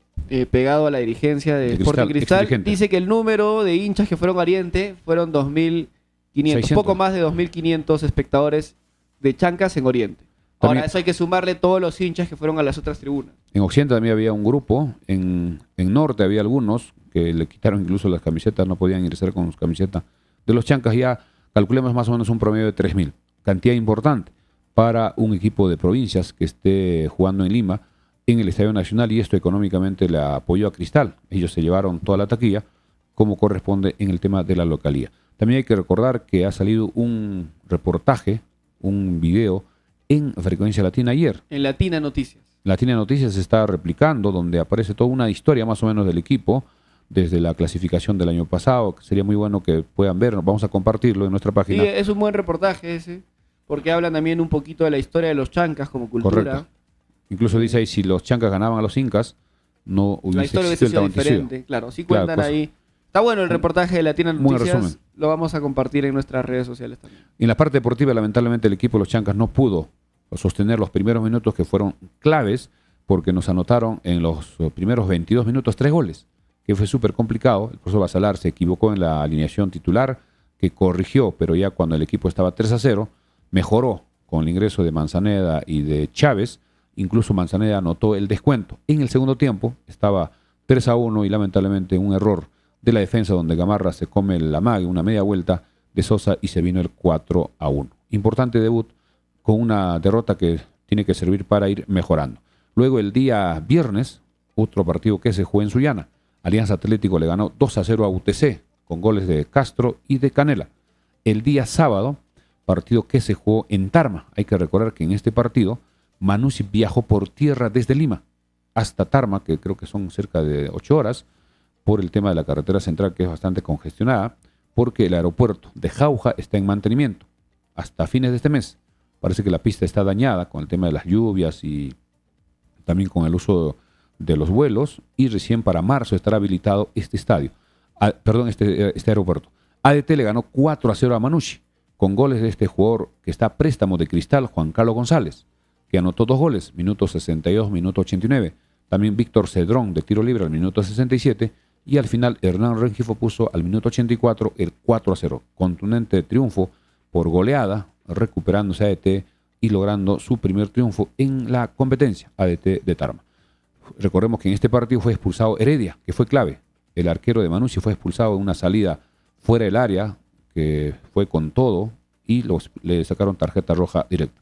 pegado a la dirigencia de Sporting Cristal, dice que el número de hinchas que fueron a Oriente fueron 2.500, poco más de 2.500 espectadores de Chancas en Oriente. Ahora, eso hay que sumarle todos los hinchas que fueron a las otras tribunas. En Occidente también había un grupo, en Norte había algunos que le quitaron incluso las camisetas, no podían ingresar con sus camisetas. De los Chancas ya calculemos más o menos un promedio de 3.000, cantidad importante para un equipo de provincias que esté jugando en Lima, en el Estadio Nacional, y esto económicamente le apoyó a Cristal. Ellos se llevaron toda la taquilla, como corresponde en el tema de la localía. También hay que recordar que ha salido un reportaje, un video en Frecuencia Latina ayer. En Latina Noticias. Latina Noticias se está replicando, donde aparece toda una historia más o menos del equipo, desde la clasificación del año pasado, que sería muy bueno que puedan ver. Vamos a compartirlo en nuestra página. Sí, es un buen reportaje ese, porque hablan también un poquito de la historia de los Chancas como cultura. Correcto. Incluso dice ahí, si los Chancas ganaban a los Incas, no hubiese la historia hubiese sido diferente. Claro, sí cuentan ahí. Está bueno el reportaje de Latina Noticias. Lo vamos a compartir en nuestras redes sociales también. En la parte deportiva, lamentablemente, el equipo de los Chancas no pudo sostener los primeros minutos, que fueron claves, porque nos anotaron en los primeros 22 minutos 3 goles, que fue súper complicado. El profesor Basalar se equivocó en la alineación titular, que corrigió, pero ya cuando el equipo estaba 3-0, mejoró con el ingreso de Manzaneda y de Chávez. Incluso Manzaneda anotó el descuento. En el segundo tiempo estaba 3-1 y lamentablemente un error de la defensa, donde Gamarra se come la mague, una media vuelta de Sosa, y se vino el 4-1. Importante debut con una derrota que tiene que servir para ir mejorando. Luego el día viernes, otro partido que se jugó en Sullana. Alianza Atlético le ganó 2-0 a UTC con goles de Castro y de Canela. El día sábado, partido que se jugó en Tarma. Hay que recordar que en este partido Manucci viajó por tierra desde Lima hasta Tarma, que creo que son cerca de 8 horas, por el tema de la carretera central, que es bastante congestionada, porque el aeropuerto de Jauja está en mantenimiento hasta fines de este mes. Parece que la pista está dañada con el tema de las lluvias y también con el uso de los vuelos, y recién para marzo estará habilitado este estadio. Este aeropuerto. ADT le ganó 4-0 a Manucci, con goles de este jugador que está a préstamo de Cristal, Juan Carlos González, que anotó 2 goles, minuto 62, minuto 89. También Víctor Cedrón de tiro libre al minuto 67, y al final Hernán Rengifo puso al minuto 84 el 4-0. Contundente triunfo por goleada, recuperándose ADT y logrando su primer triunfo en la competencia ADT de Tarma. Recordemos que en este partido fue expulsado Heredia, que fue clave. El arquero de Manucci fue expulsado en una salida fuera del área, que fue con todo, y le sacaron tarjeta roja directa.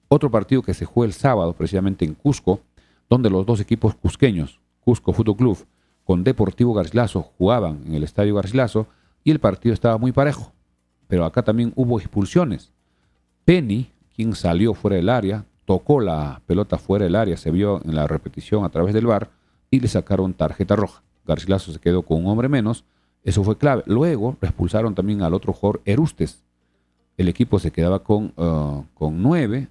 Otro partido que se jugó el sábado, precisamente en Cusco, donde los dos equipos cusqueños, Cusco Fútbol Club con Deportivo Garcilaso, jugaban en el Estadio Garcilaso, y el partido estaba muy parejo. Pero acá también hubo expulsiones. Penny, quien salió fuera del área, tocó la pelota fuera del área, se vio en la repetición a través del VAR, y le sacaron tarjeta roja. Garcilaso se quedó con un hombre menos, eso fue clave. Luego lo expulsaron también al otro jugador, Erustes. El equipo se quedaba con 9,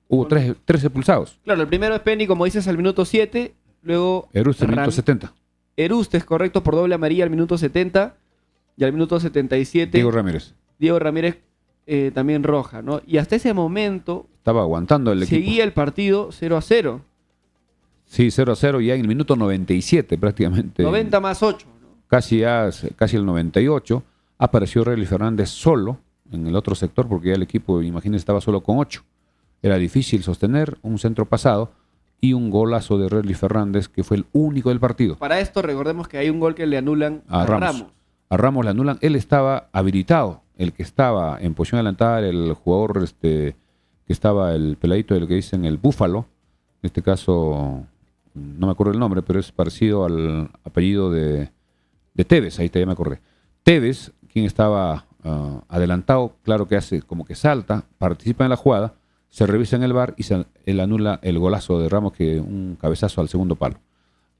hubo tres expulsados. Claro, el primero es Penny, como dices, al minuto 7, luego Erustes, minuto 70. Erustes, correcto, por doble amarilla al minuto 70, y al minuto 77 Diego Ramírez también roja, ¿no? Y hasta ese momento estaba aguantando el equipo. Seguía el partido 0-0. Sí, 0-0 ya en el minuto 97 prácticamente. 90 más 8. ¿no? Casi el 98 apareció Relly Fernández solo en el otro sector, porque ya el equipo, imagínense, estaba solo con 8. Era difícil sostener un centro pasado y un golazo de Relly Fernández, que fue el único del partido. Para esto recordemos que hay un gol que le anulan a Ramos. A Ramos le anulan, él estaba habilitado, el que estaba en posición adelantada, el jugador que estaba, el peladito del que dicen el Búfalo, en este caso no me acuerdo el nombre, pero es parecido al apellido de Tevez, ahí ya me acordé. Tevez, quien estaba adelantado, claro que hace como que salta, participa en la jugada, se revisa en el VAR y él anula el golazo de Ramos, que un cabezazo al segundo palo.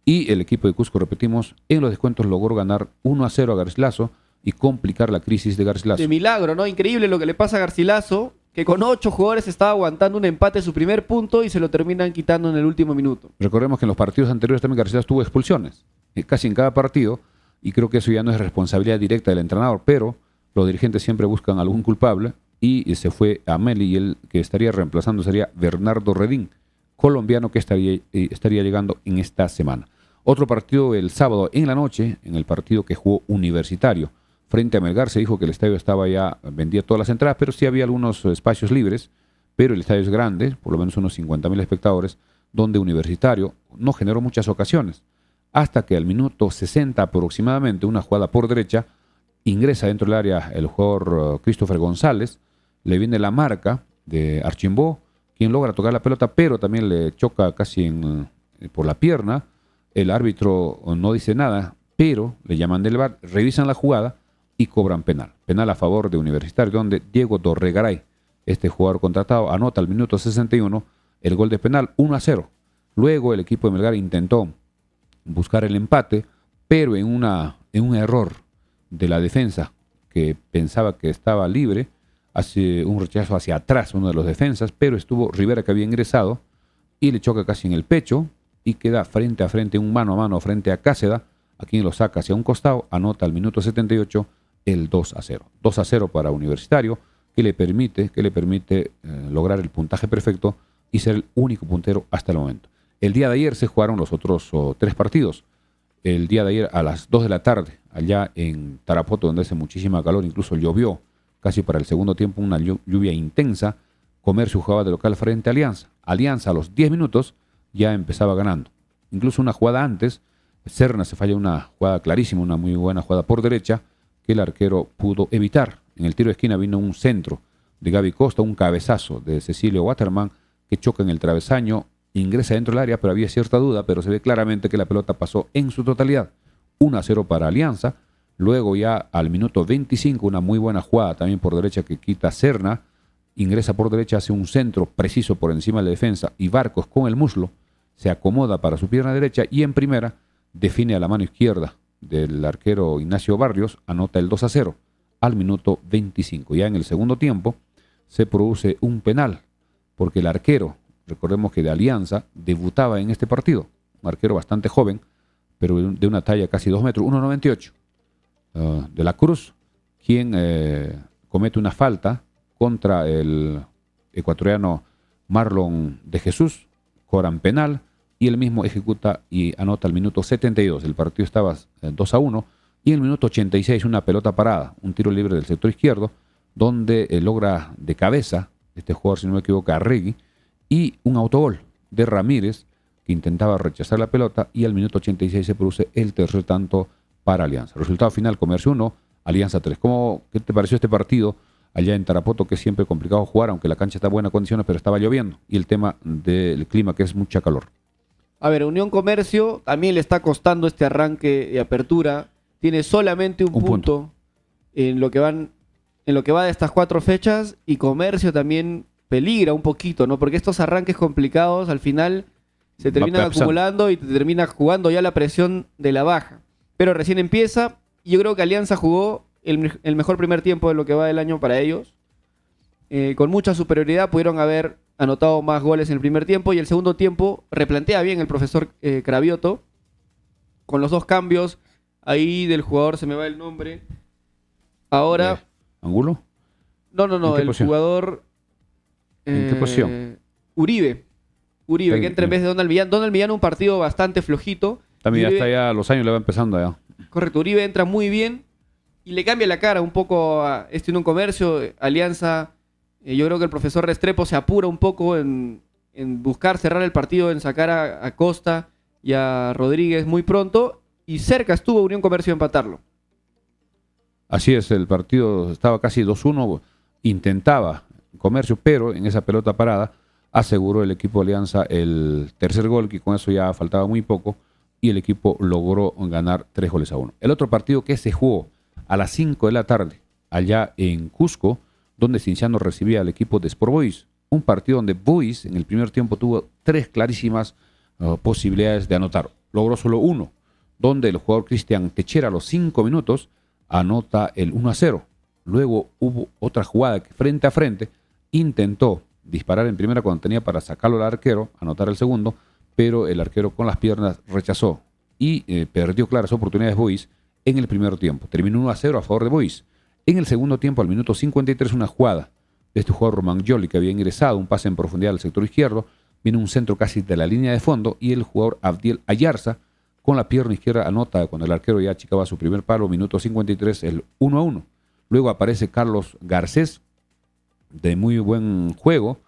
Y el equipo de Cusco, repetimos, en los descuentos logró ganar 1-0 a Garcilaso y complicar la crisis de Garcilaso. De milagro, ¿no? Increíble lo que le pasa a Garcilaso, que con 8 jugadores estaba aguantando un empate, su primer punto, y se lo terminan quitando en el último minuto. Recordemos que en los partidos anteriores también Garcilaso tuvo expulsiones, casi en cada partido, y creo que eso ya no es responsabilidad directa del entrenador, pero los dirigentes siempre buscan algún culpable, y se fue a Meli, y el que estaría reemplazando sería Bernardo Redín, colombiano, que estaría llegando en esta semana. Otro partido el sábado en la noche, en el partido que jugó Universitario frente a Melgar. Se dijo que el estadio estaba ya, vendía todas las entradas, pero sí había algunos espacios libres, pero el estadio es grande, por lo menos unos 50.000 espectadores, donde Universitario no generó muchas ocasiones, hasta que al minuto 60 aproximadamente, una jugada por derecha, ingresa dentro del área el jugador Christopher González, le viene la marca de Archimbó, quien logra tocar la pelota, pero también le choca casi por la pierna. El árbitro no dice nada, pero le llaman del VAR, revisan la jugada y cobran penal. Penal a favor de Universitario, donde Diego Dorregaray, este jugador contratado, anota al minuto 61 el gol de penal, 1-0. Luego el equipo de Melgar intentó buscar el empate, pero en un error de la defensa, que pensaba que estaba libre, hace un rechazo hacia atrás uno de los defensas, pero estuvo Rivera, que había ingresado, y le choca casi en el pecho, y queda frente a frente, un mano a mano frente a Cáceda, a quien lo saca hacia un costado, anota al minuto 78 el 2-0. 2-0 para Universitario, que le permite lograr el puntaje perfecto y ser el único puntero hasta el momento. El día de ayer se jugaron los otros 3 partidos. El día de ayer a las 2 de la tarde, allá en Tarapoto, donde hace muchísima calor, incluso llovió casi para el segundo tiempo, una lluvia intensa. Comercio jugaba de local frente a Alianza. Alianza a los 10 minutos ya empezaba ganando. Incluso una jugada antes, Serna se falla una jugada clarísima, una muy buena jugada por derecha, que el arquero pudo evitar. En el tiro de esquina vino un centro de Gaby Costa, un cabezazo de Cecilio Waterman, que choca en el travesaño, ingresa dentro del área, pero había cierta duda, pero se ve claramente que la pelota pasó en su totalidad. 1-0 para Alianza. Luego ya al minuto 25, una muy buena jugada también por derecha que quita Serna, ingresa por derecha, hace un centro preciso por encima de la defensa, y Barcos con el muslo se acomoda para su pierna derecha, y en primera define a la mano izquierda del arquero Ignacio Barrios, anota el 2-0 al minuto 25. Ya en el segundo tiempo se produce un penal, porque el arquero, recordemos que de Alianza, debutaba en este partido, un arquero bastante joven, pero de una talla casi 2 metros, 1,98, de la Cruz, quien comete una falta contra el ecuatoriano Marlon de Jesús, cobran penal, y él mismo ejecuta y anota al minuto 72. El partido estaba 2-1, y en el minuto 86 una pelota parada, un tiro libre del sector izquierdo, donde logra de cabeza este jugador, si no me equivoco, Arregui, y un autogol. de Ramírez, que intentaba rechazar la pelota, y al minuto 86 se produce el tercer tanto para Alianza. Resultado final, Comercio 1, Alianza 3. ¿Qué te pareció este partido allá en Tarapoto, que es siempre complicado jugar, aunque la cancha está en buenas condiciones, pero estaba lloviendo? Y el tema del clima, que es mucha calor. A ver, Unión Comercio también le está costando este arranque de apertura. Tiene solamente un punto en lo que va de estas 4 fechas, y Comercio también peligra un poquito, ¿no? Porque estos arranques complicados al final se terminan acumulando y te termina jugando ya la presión de la baja. Pero recién empieza, y yo creo que Alianza jugó el mejor primer tiempo de lo que va del año para ellos. Con mucha superioridad pudieron haber anotado más goles en el primer tiempo, y el segundo tiempo replantea bien el profesor Cravioto, con los 2 cambios ahí del jugador, se me va el nombre. Ahora... ¿Angulo? No, el posición? Jugador... ¿En qué posición? Uribe, que entra en vez de Donald Millán. Donald Millán, un partido bastante flojito. También Uribe, ya está, ya los años le va empezando ya. Correcto, Uribe entra muy bien y le cambia la cara un poco a Unión Comercio. Alianza, yo creo que el profesor Restrepo se apura un poco en buscar cerrar el partido, en sacar a Costa y a Rodríguez muy pronto, y cerca estuvo Unión Comercio de empatarlo. Así es, el partido estaba casi 2-1, intentaba Comercio, pero en esa pelota parada aseguró el equipo de Alianza el tercer gol, que con eso ya faltaba muy poco, y el equipo logró ganar 3-1. El otro partido que se jugó a las 5 de la tarde, allá en Cusco, donde Cienciano recibía al equipo de Sport Boys, un partido donde Boys en el primer tiempo tuvo 3 clarísimas posibilidades de anotar. Logró solo 1, donde el jugador Cristian Techera a los 5 minutos anota el 1-0. Luego hubo otra jugada que frente a frente intentó disparar en primera cuando tenía para sacarlo al arquero, anotar el segundo, pero el arquero con las piernas rechazó y perdió claras oportunidades Boys en el primer tiempo. Terminó 1-0 a favor de Boys. En el segundo tiempo, al minuto 53, una jugada de este jugador Román Yoli, que había ingresado, un pase en profundidad al sector izquierdo, viene un centro casi de la línea de fondo, y el jugador Abdiel Ayarza con la pierna izquierda anota cuando el arquero ya achicaba su primer palo, minuto 53, el 1-1. Luego aparece Carlos Garcés, de muy buen juego.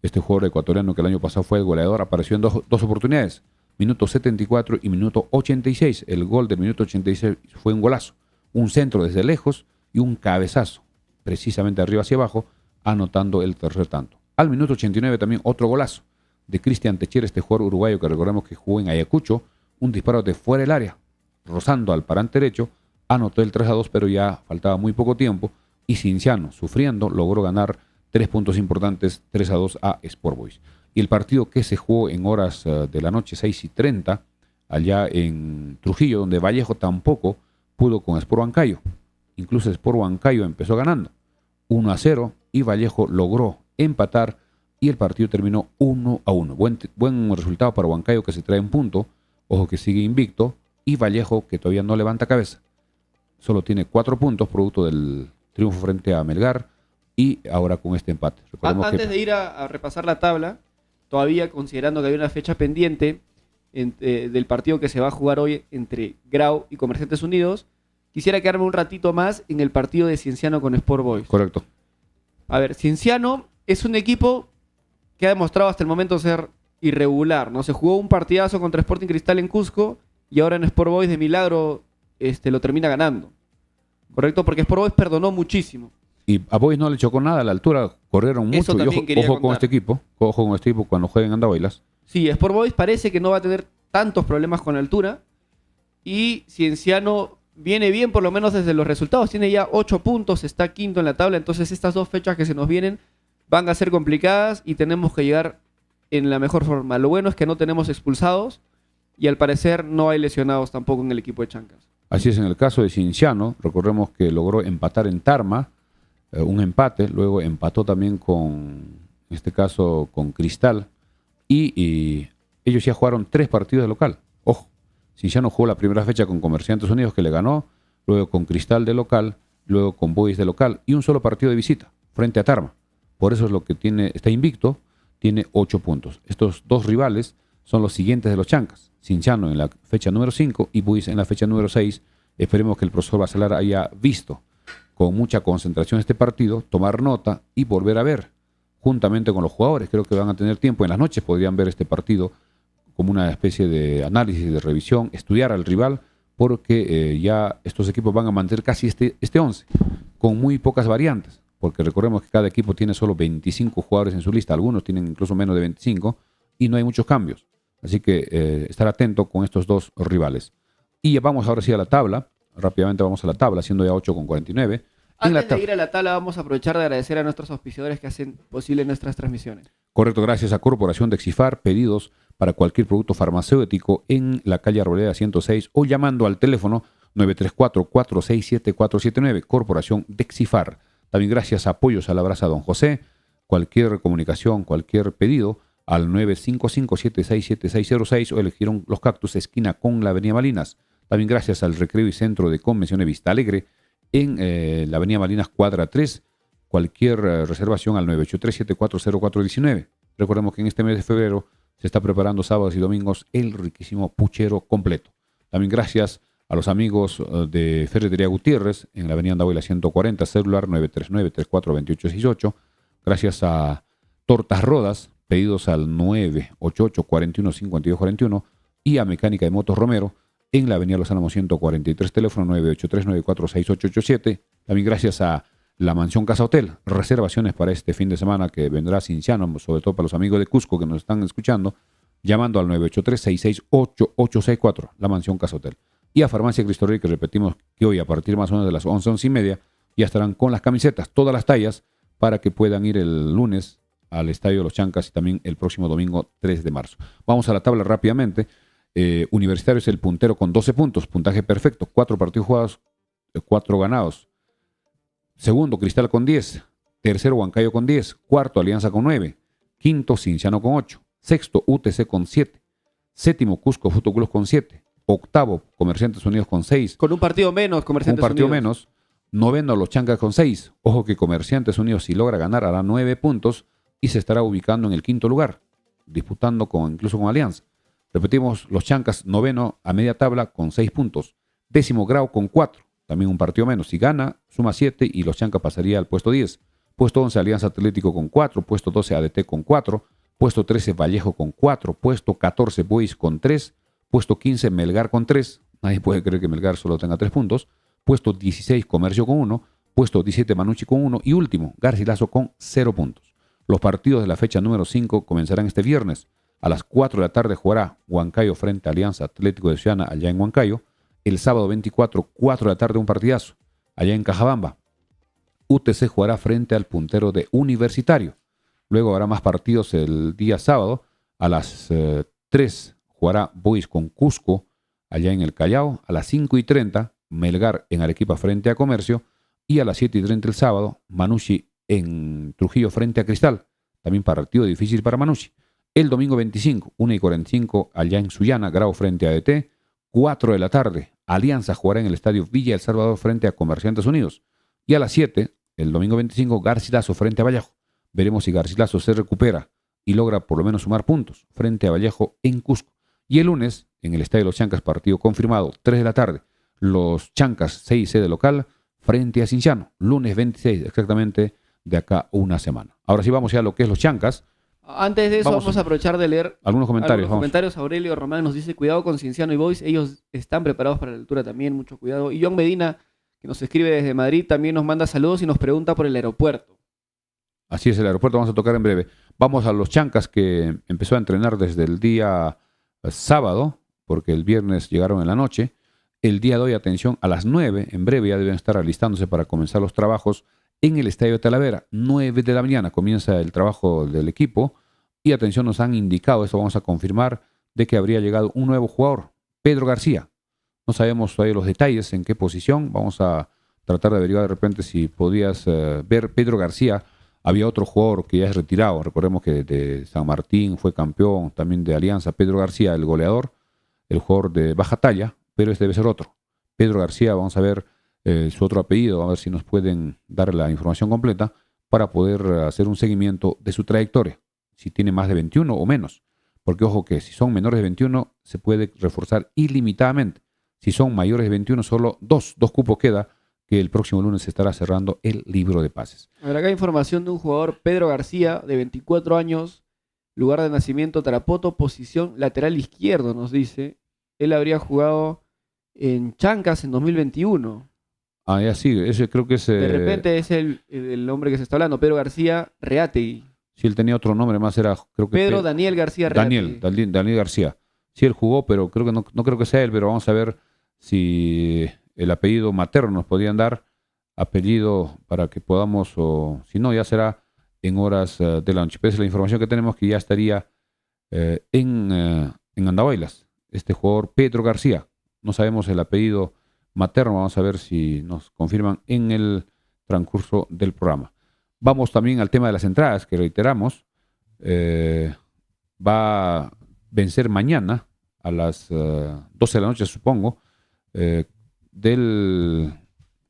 Este jugador ecuatoriano que el año pasado fue el goleador, apareció en dos oportunidades, minuto 74 y minuto 86. El gol del minuto 86 fue un golazo, un centro desde lejos y un cabezazo, precisamente arriba hacia abajo, anotando el tercer tanto. Al minuto 89 también otro golazo de Cristian Techera, este jugador uruguayo que recordemos que jugó en Ayacucho, un disparo de fuera del área, rozando al parante derecho, anotó el 3-2, pero ya faltaba muy poco tiempo, y Cienciano, sufriendo, logró ganar 3 puntos importantes, 3-2 a Sport Boys. Y el partido que se jugó en horas de la noche, 6:30, allá en Trujillo, donde Vallejo tampoco pudo con Sport Huancayo. Incluso Sport Huancayo empezó ganando 1-0 y Vallejo logró empatar, y el partido terminó 1-1. Buen resultado para Huancayo, que se trae un punto. Ojo que sigue invicto, y Vallejo, que todavía no levanta cabeza. Solo tiene 4 puntos, producto del triunfo frente a Melgar, y ahora con este empate. Antes de ir a repasar la tabla, todavía considerando que hay una fecha pendiente del partido que se va a jugar hoy entre Grau y Comerciantes Unidos, quisiera quedarme un ratito más en el partido de Cienciano con Sport Boys. Correcto. A ver, Cienciano es un equipo que ha demostrado hasta el momento ser irregular, ¿no? Se jugó un partidazo contra Sporting Cristal en Cusco, y ahora en Sport Boys de milagro lo termina ganando. ¿Correcto? Porque Sport Boys perdonó muchísimo. Y a Boys no le chocó nada a la altura, corrieron mucho. Y ojo con este equipo cuando jueguen Andahuaylas. Sí, Sport Boys parece que no va a tener tantos problemas con la altura, y Cienciano viene bien, por lo menos desde los resultados. Tiene ya 8 puntos, está quinto en la tabla. Entonces estas 2 fechas que se nos vienen van a ser complicadas y tenemos que llegar en la mejor forma. Lo bueno es que no tenemos expulsados, y al parecer no hay lesionados tampoco en el equipo de Chancas. Así es en el caso de Cienciano. Recordemos que logró empatar en Tarma, un empate. Luego empató también en este caso con Cristal, y ellos ya jugaron 3 partidos de local. Ojo, Cienciano jugó la primera fecha con Comerciantes Unidos, que le ganó, luego con Cristal de local, luego con Boys de local, y un solo partido de visita frente a Tarma. Por eso es lo que está invicto, tiene 8 puntos. Estos 2 rivales son los siguientes de los Chancas: Cienciano en la fecha número 5 y Boys en la fecha número 6. Esperemos que el profesor Bacelar haya visto con mucha concentración este partido, tomar nota y volver a ver juntamente con los jugadores. Creo que van a tener tiempo. En las noches podrían ver este partido como una especie de análisis, de revisión, estudiar al rival, porque ya estos equipos van a mantener casi este 11, con muy pocas variantes, porque recordemos que cada equipo tiene solo 25 jugadores en su lista, algunos tienen incluso menos de 25, y no hay muchos cambios. Así que estar atento con estos dos rivales. Y vamos ahora sí a la tabla, rápidamente vamos a la tabla, siendo ya 8:49. Antes de ir a la tabla, vamos a aprovechar de agradecer a nuestros auspiciadores que hacen posible nuestras transmisiones. Correcto, gracias a Corporación Dexifar, pedidos para cualquier producto farmacéutico en la calle Arboleda 106 o llamando al teléfono 934-467-479, Corporación Dexifar. También gracias a Apoyos a la Brasa Don José, cualquier comunicación, cualquier pedido al 955-767606 o eligieron Los Cactus, esquina con la Avenida Malinas. También gracias al Recreo y Centro de Convenciones Vista Alegre en la Avenida Malinas, cuadra 3. Cualquier reservación al 983-740419. Recordemos que en este mes de febrero se está preparando sábados y domingos el riquísimo puchero completo. También gracias a los amigos de Ferretería Gutiérrez en la Avenida Andahuayla 140, celular 939-342868. Gracias a Tortas Rodas, pedidos al 988-415241 y a Mecánica de Motos Romero en la Avenida Los Álamos 143, teléfono 983-946887. También gracias a la Mansión Casa Hotel, reservaciones para este fin de semana que vendrá Cinciano, sobre todo para los amigos de Cusco que nos están escuchando, llamando al 983-668-864, la Mansión Casa Hotel. Y a Farmacia Cristo Rey, que repetimos que hoy a partir más o menos de las 11:30, ya estarán con las camisetas, todas las tallas, para que puedan ir el lunes al Estadio de los Chancas y también el próximo domingo 3 de marzo. Vamos a la tabla rápidamente. Universitario es el puntero con 12 puntos, puntaje perfecto, 4 partidos jugados, 4 ganados. Segundo, Cristal con 10. Tercero, Huancayo con 10. Cuarto, Alianza con 9. Quinto, Cinciano con 8. Sexto, UTC con 7. Séptimo, Cusco Fútbol Club con 7. Octavo, Comerciantes Unidos con 6. Con un partido menos, Comerciantes Unidos. Un partido menos. Noveno, Los Chancas con 6. Ojo que Comerciantes Unidos, si logra ganar, hará 9 puntos y se estará ubicando en el quinto lugar, disputando incluso con Alianza. Repetimos, Los Chancas, noveno a media tabla con 6 puntos. Décimo, Grau con 4. También un partido menos. Si gana, suma 7 y Los Chancas pasaría al puesto 10. Puesto 11, Alianza Atlético con 4. Puesto 12, ADT con 4. Puesto 13, Vallejo con 4. Puesto 14, Boys con 3. Puesto 15, Melgar con 3. Nadie puede creer que Melgar solo tenga 3 puntos. Puesto 16, Comercio con 1. Puesto 17, Manucci con 1. Y último, Garcilaso con 0 puntos. Los partidos de la fecha número 5 comenzarán este viernes. A las 4 de la tarde jugará Huancayo frente a Alianza Atlético de Ciudad allá en Huancayo. El sábado 24, 4 de la tarde, un partidazo, allá en Cajabamba. UTC jugará frente al puntero de Universitario. Luego habrá más partidos el día sábado. A las 3 jugará Boys con Cusco, allá en el Callao. A las 5:30, Melgar en Arequipa frente a Comercio. Y a las 7:30 el sábado, Manucci en Trujillo frente a Cristal. También partido difícil para Manucci. El domingo 25, 1:45, allá en Sullana, Grau frente a ADT. 4 de la tarde, Alianza jugará en el estadio Villa El Salvador frente a Comerciantes Unidos. Y a las 7, el domingo 25, Garcilaso frente a Vallejo. Veremos si Garcilaso se recupera y logra por lo menos sumar puntos frente a Vallejo en Cusco. Y el lunes, en el estadio de Los Chancas, partido confirmado, 3 de la tarde, Los Chancas 6C de local frente a Cinciano. Lunes 26, exactamente de acá una semana. Ahora sí vamos ya a lo que es Los Chancas. Antes de eso, vamos a aprovechar de leer algunos comentarios. Aurelio Román nos dice, cuidado con Cinciano y Boys, ellos están preparados para la altura también, mucho cuidado. Y John Medina, que nos escribe desde Madrid, también nos manda saludos y nos pregunta por el aeropuerto. Así es, el aeropuerto vamos a tocar en breve. Vamos a Los Chancas, que empezó a entrenar desde el día sábado, porque el viernes llegaron en la noche. El día de hoy, atención, a las 9, en breve ya deben estar alistándose para comenzar los trabajos en el Estadio de Talavera. 9 de la mañana comienza el trabajo del equipo y atención, nos han indicado, esto vamos a confirmar, de que habría llegado un nuevo jugador, Pedro García. No sabemos todavía los detalles, en qué posición. Vamos a tratar de averiguar de repente si podías ver Pedro García. Había otro jugador que ya es retirado, recordemos que de San Martín fue campeón, también de Alianza, Pedro García, el goleador, el jugador de baja talla, pero este debe ser otro. Pedro García, vamos a ver su otro apellido, a ver si nos pueden dar la información completa para poder hacer un seguimiento de su trayectoria, si tiene más de 21 o menos, porque ojo que si son menores de 21 se puede reforzar ilimitadamente, si son mayores de 21 solo dos cupos queda que el próximo lunes se estará cerrando el libro de pases. A ver, acá hay información de un jugador, Pedro García, de 24 años, lugar de nacimiento Tarapoto, posición lateral izquierdo, nos dice. Él habría jugado en Chancas en 2021. Ah, ya sí, ese creo que es... De repente es el hombre que se está hablando, Pedro García Reategui. Sí, él tenía otro nombre más, era creo que... Pedro Daniel García Reategui. Daniel García. Sí, él jugó, pero creo que no creo que sea él, pero vamos a ver si el apellido materno nos podían dar apellido para que podamos, o si no, ya será en horas de lunch. Pero es la información que tenemos, que ya estaría en Andahuaylas, este jugador Pedro García. No sabemos el apellido materno, vamos a ver si nos confirman en el transcurso del programa. Vamos también al tema de las entradas, que reiteramos, va a vencer mañana a las 12 de la noche, supongo,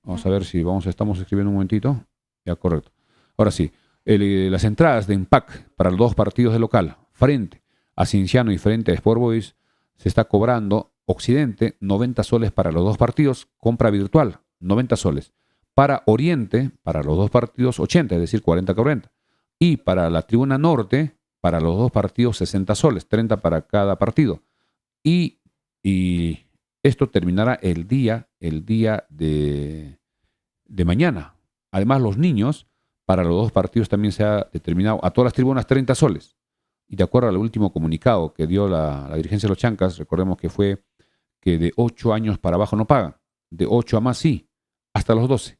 vamos a ver si estamos escribiendo un momentito. Ya, correcto. Ahora sí, las entradas de Impact para los dos partidos de local, frente a Cienciano y frente a Sport Boys, se está cobrando Occidente 90 soles para los dos partidos, compra virtual 90 soles. Para Oriente, para los dos partidos 80, es decir, 40-40. Y para la Tribuna Norte, para los dos partidos 60 soles, 30 para cada partido. Y esto terminará el día de mañana. Además, los niños, para los dos partidos también se ha determinado a todas las tribunas 30 soles. Y de acuerdo al último comunicado que dio la dirigencia de los Chancas, recordemos que fue que de 8 años para abajo no pagan, de 8 a más sí, hasta los 12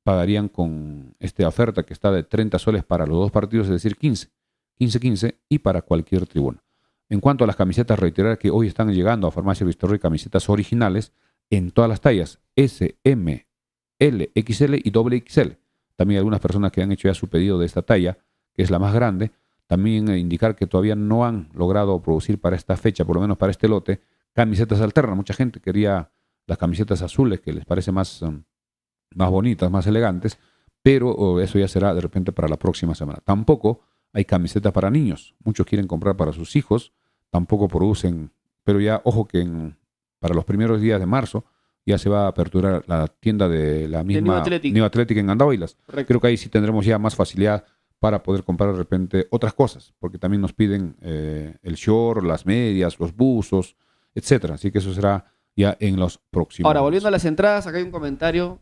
pagarían con esta oferta que está de 30 soles para los dos partidos, es decir, 15 y para cualquier tribuna. En cuanto a las camisetas, reiterar que hoy están llegando a Farmacia Vistorrey camisetas originales en todas las tallas, S, M, L, XL y XXL. También hay algunas personas que han hecho ya su pedido de esta talla, que es la más grande. También indicar que todavía no han logrado producir para esta fecha, por lo menos para este lote, camisetas alternas. Mucha gente quería las camisetas azules, que les parece más bonitas, más elegantes, pero eso ya será de repente para la próxima semana. Tampoco hay camisetas para niños. Muchos quieren comprar para sus hijos, tampoco producen, pero ya, ojo que para los primeros días de marzo ya se va a aperturar la tienda de la misma New Athletic en Andahuaylas. Creo que ahí sí tendremos ya más facilidad para poder comprar de repente otras cosas, porque también nos piden el short, las medias, los buzos, etcétera. Así que eso será ya en los próximos. Ahora, volviendo a las entradas, acá hay un comentario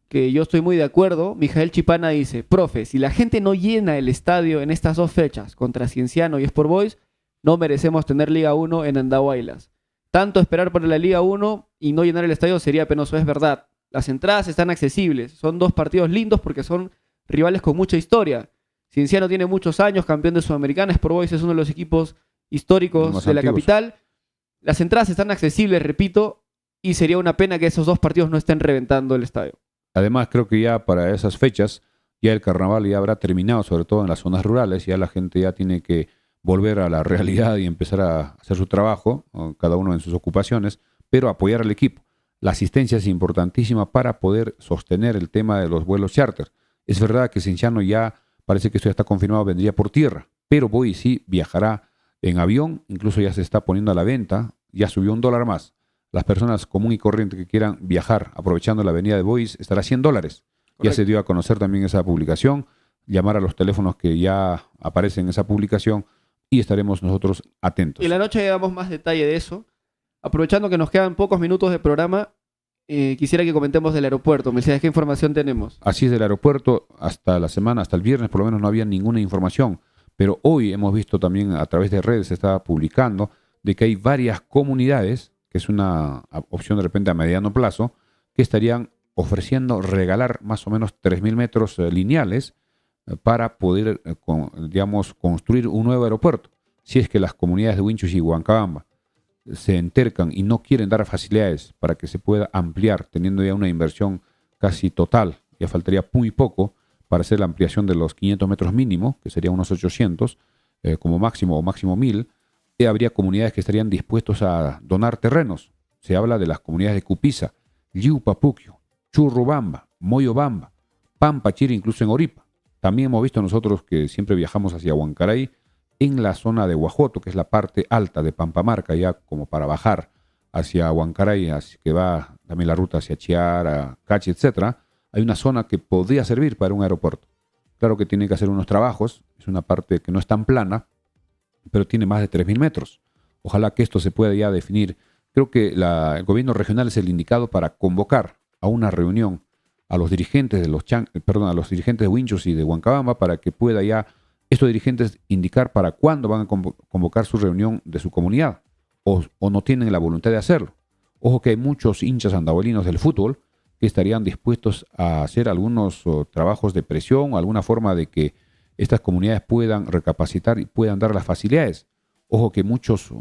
que yo estoy muy de acuerdo. Mijael Chipana dice: profe, si la gente no llena el estadio en estas dos fechas, contra Cienciano y Sport Boys, no merecemos tener Liga 1 en Andahuaylas. Tanto esperar por la Liga 1 y no llenar el estadio sería penoso, es verdad. Las entradas están accesibles, son dos partidos lindos porque son rivales con mucha historia. Cienciano tiene muchos años, campeón de Sudamericana, Sport Boys es uno de los equipos históricos de la capital. Las entradas están accesibles, repito, y sería una pena que esos dos partidos no estén reventando el estadio. Además, creo que ya para esas fechas, ya el carnaval ya habrá terminado, sobre todo en las zonas rurales, ya la gente ya tiene que volver a la realidad y empezar a hacer su trabajo, cada uno en sus ocupaciones, pero apoyar al equipo. La asistencia es importantísima para poder sostener el tema de los vuelos charter. Es verdad que Cienciano ya, parece que esto ya está confirmado, vendría por tierra, pero Boys sí viajará en avión, incluso ya se está poniendo a la venta, ya subió $1 más. Las personas común y corriente que quieran viajar aprovechando la avenida de Boys estará $100. Correcto. Ya se dio a conocer también esa publicación, llamar a los teléfonos que ya aparecen en esa publicación y estaremos nosotros atentos. Y en la noche damos más detalle de eso. Aprovechando que nos quedan pocos minutos de programa, quisiera que comentemos del aeropuerto. Mercedes, ¿qué información tenemos? Así es, del aeropuerto hasta la semana, hasta el viernes por lo menos no había ninguna información, pero hoy hemos visto también a través de redes, se está publicando de que hay varias comunidades, que es una opción de repente a mediano plazo, que estarían ofreciendo regalar más o menos 3.000 metros lineales para poder, construir un nuevo aeropuerto. Si es que las comunidades de Huinchos y Huancabamba se entercan y no quieren dar facilidades para que se pueda ampliar, teniendo ya una inversión casi total, ya faltaría muy poco para hacer la ampliación de los 500 metros mínimo, que serían unos 800 como máximo o máximo 1.000, habría comunidades que estarían dispuestos a donar terrenos. Se habla de las comunidades de Cupiza, Liupapuquio, Churrubamba, Moyobamba, Pampachiri, incluso en Oripa. También hemos visto nosotros que siempre viajamos hacia Huancaray, en la zona de Huajoto, que es la parte alta de Pampamarca, ya como para bajar hacia Huancaray, que va también la ruta hacia Chiara, Cachi, etcétera, hay una zona que podría servir para un aeropuerto. Claro que tiene que hacer unos trabajos, es una parte que no es tan plana, pero tiene más de 3.000 metros. Ojalá que esto se pueda ya definir. Creo que el gobierno regional es el indicado para convocar a una reunión a los dirigentes a los dirigentes de Huinchos y de Huancabamba para que pueda ya estos dirigentes indicar para cuándo van a convocar su reunión de su comunidad o no tienen la voluntad de hacerlo. Ojo que hay muchos hinchas andahuelinos del fútbol que estarían dispuestos a hacer algunos trabajos de presión o alguna forma de que estas comunidades puedan recapacitar y puedan dar las facilidades. Ojo que muchos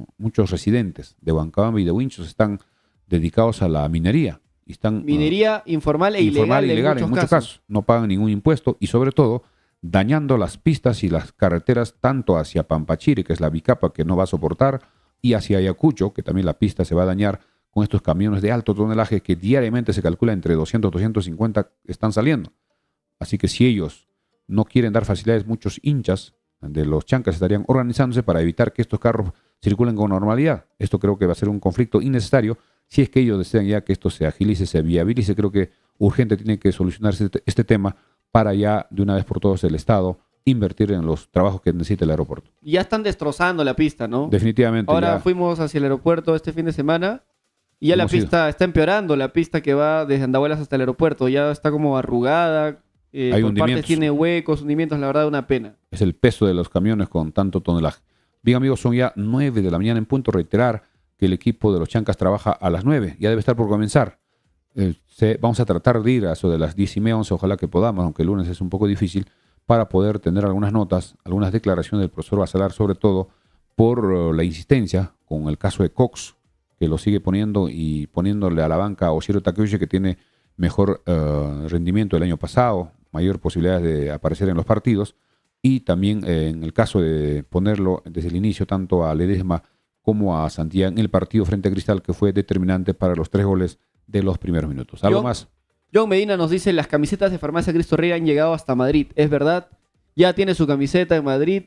residentes de Huancabamba y de Huinchos están dedicados a la minería. Y están, minería informal e ilegal en muchos casos. No pagan ningún impuesto y sobre todo dañando las pistas y las carreteras tanto hacia Pampachiri, que es la bicapa que no va a soportar, y hacia Ayacucho, que también la pista se va a dañar con estos camiones de alto tonelaje que diariamente se calcula entre 200 y 250 están saliendo. Así que si ellos no quieren dar facilidades, muchos hinchas de los chancas estarían organizándose para evitar que estos carros circulen con normalidad. Esto creo que va a ser un conflicto innecesario si es que ellos desean ya que esto se agilice, se viabilice. Creo que urgente tiene que solucionarse este tema para ya de una vez por todas el Estado invertir en los trabajos que necesita el aeropuerto. Ya están destrozando la pista, ¿no? Definitivamente. Ahora fuimos hacia el aeropuerto este fin de semana y ya la pista está empeorando, la pista que va desde Andahuelas hasta el aeropuerto. Ya está como arrugada, hay por partes tiene huecos, hundimientos, la verdad una pena. Es el peso de los camiones con tanto tonelaje. Bien amigos, son ya 9 de la mañana en punto. Reiterar que el equipo de los Chancas trabaja a las 9, ya debe estar por comenzar. Vamos a tratar de ir a eso de las 10:30, 11, ojalá que podamos, aunque el lunes es un poco difícil, para poder tener algunas notas, algunas declaraciones del profesor Bacelar, sobre todo por la insistencia con el caso de Cox, que lo sigue poniendo y poniéndole a la banca a Oshiro Takeuchi, que tiene mejor rendimiento el año pasado, mayor posibilidad de aparecer en los partidos, y también en el caso de ponerlo desde el inicio tanto a Ledesma como a Santillán en el partido frente a Cristal, que fue determinante para los 3 goles de los primeros minutos. ¿Algo más? John Medina nos dice, las camisetas de Farmacia Cristo Rey han llegado hasta Madrid. ¿Es verdad? Ya tiene su camiseta en Madrid.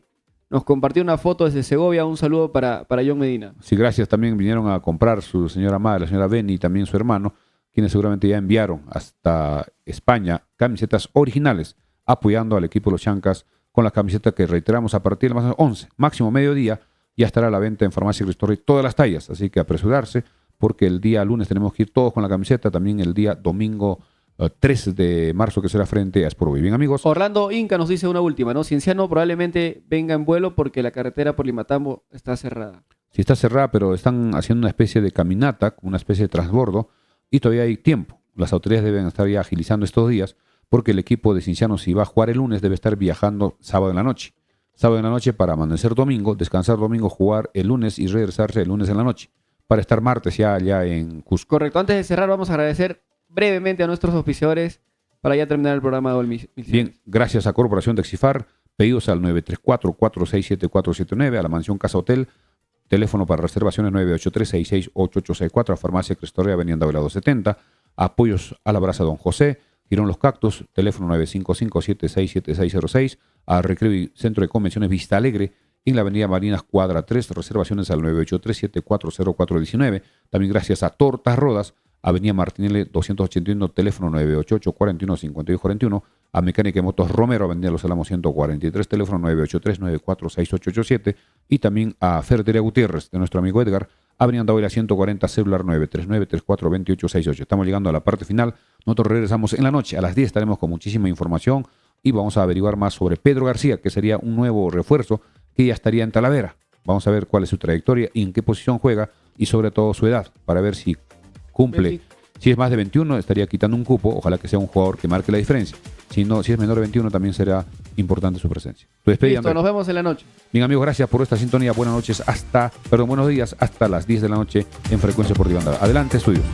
Nos compartió una foto desde Segovia. Un saludo para John Medina. Sí, gracias. También vinieron a comprar su señora madre, la señora Beni, y también su hermano, quienes seguramente ya enviaron hasta España camisetas originales, apoyando al equipo de los Chancas con las camisetas que reiteramos a partir de las 11, máximo mediodía, ya estará a la venta en Farmacia Cristo Rey todas las tallas. Así que apresurarse, porque el día lunes tenemos que ir todos con la camiseta, también el día domingo 3 de marzo, que será frente a Sport Boys. Bien, amigos. Orlando Inca nos dice una última, ¿no? Cienciano probablemente venga en vuelo porque la carretera por Limatambo está cerrada. Sí, está cerrada, pero están haciendo una especie de caminata, una especie de transbordo, y todavía hay tiempo. Las autoridades deben estar ya agilizando estos días, porque el equipo de Cienciano, si va a jugar el lunes, debe estar viajando sábado en la noche. Sábado en la noche para amanecer domingo, descansar domingo, jugar el lunes y regresarse el lunes en la noche, para estar martes ya allá en Cusco. Correcto. Antes de cerrar, vamos a agradecer brevemente a nuestros auspiciadores para ya terminar el programa de hoy. Bien, gracias a Corporación de Exifar, pedidos al 934-467-479, a la Mansión Casa Hotel, teléfono para reservaciones 983-668864, a Farmacia Cristo Rey, Avenida Andahuela 270, apoyos a la Brasa Don José, Girón Los Cactus, teléfono 955-767606, a Recreo y Centro de Convenciones Vista Alegre, en la Avenida Marinas Cuadra 3, reservaciones al 983-740419. También gracias a Tortas Rodas, Avenida Martinelli 281, teléfono 988-41-5241, a Mecánica y Motos Romero, Avenida Los Álamos 143, teléfono 983-946887, y también a Ferretería Gutiérrez, de nuestro amigo Edgar, Avenida Andahuela 140, celular 939-342868. Estamos llegando a la parte final. Nosotros regresamos en la noche. A las 10 estaremos con muchísima información y vamos a averiguar más sobre Pedro García, que sería un nuevo refuerzo que ya estaría en Talavera. Vamos a ver cuál es su trayectoria y en qué posición juega y sobre todo su edad, para ver si cumple. Si es más de 21, estaría quitando un cupo. Ojalá que sea un jugador que marque la diferencia. Si es menor de 21, también será importante su presencia. Listo, nos vemos en la noche. Bien, amigos, gracias por esta sintonía. Buenos días, hasta las 10 de la noche en Frecuencia Deportiva Andahuela. Adelante, estudios.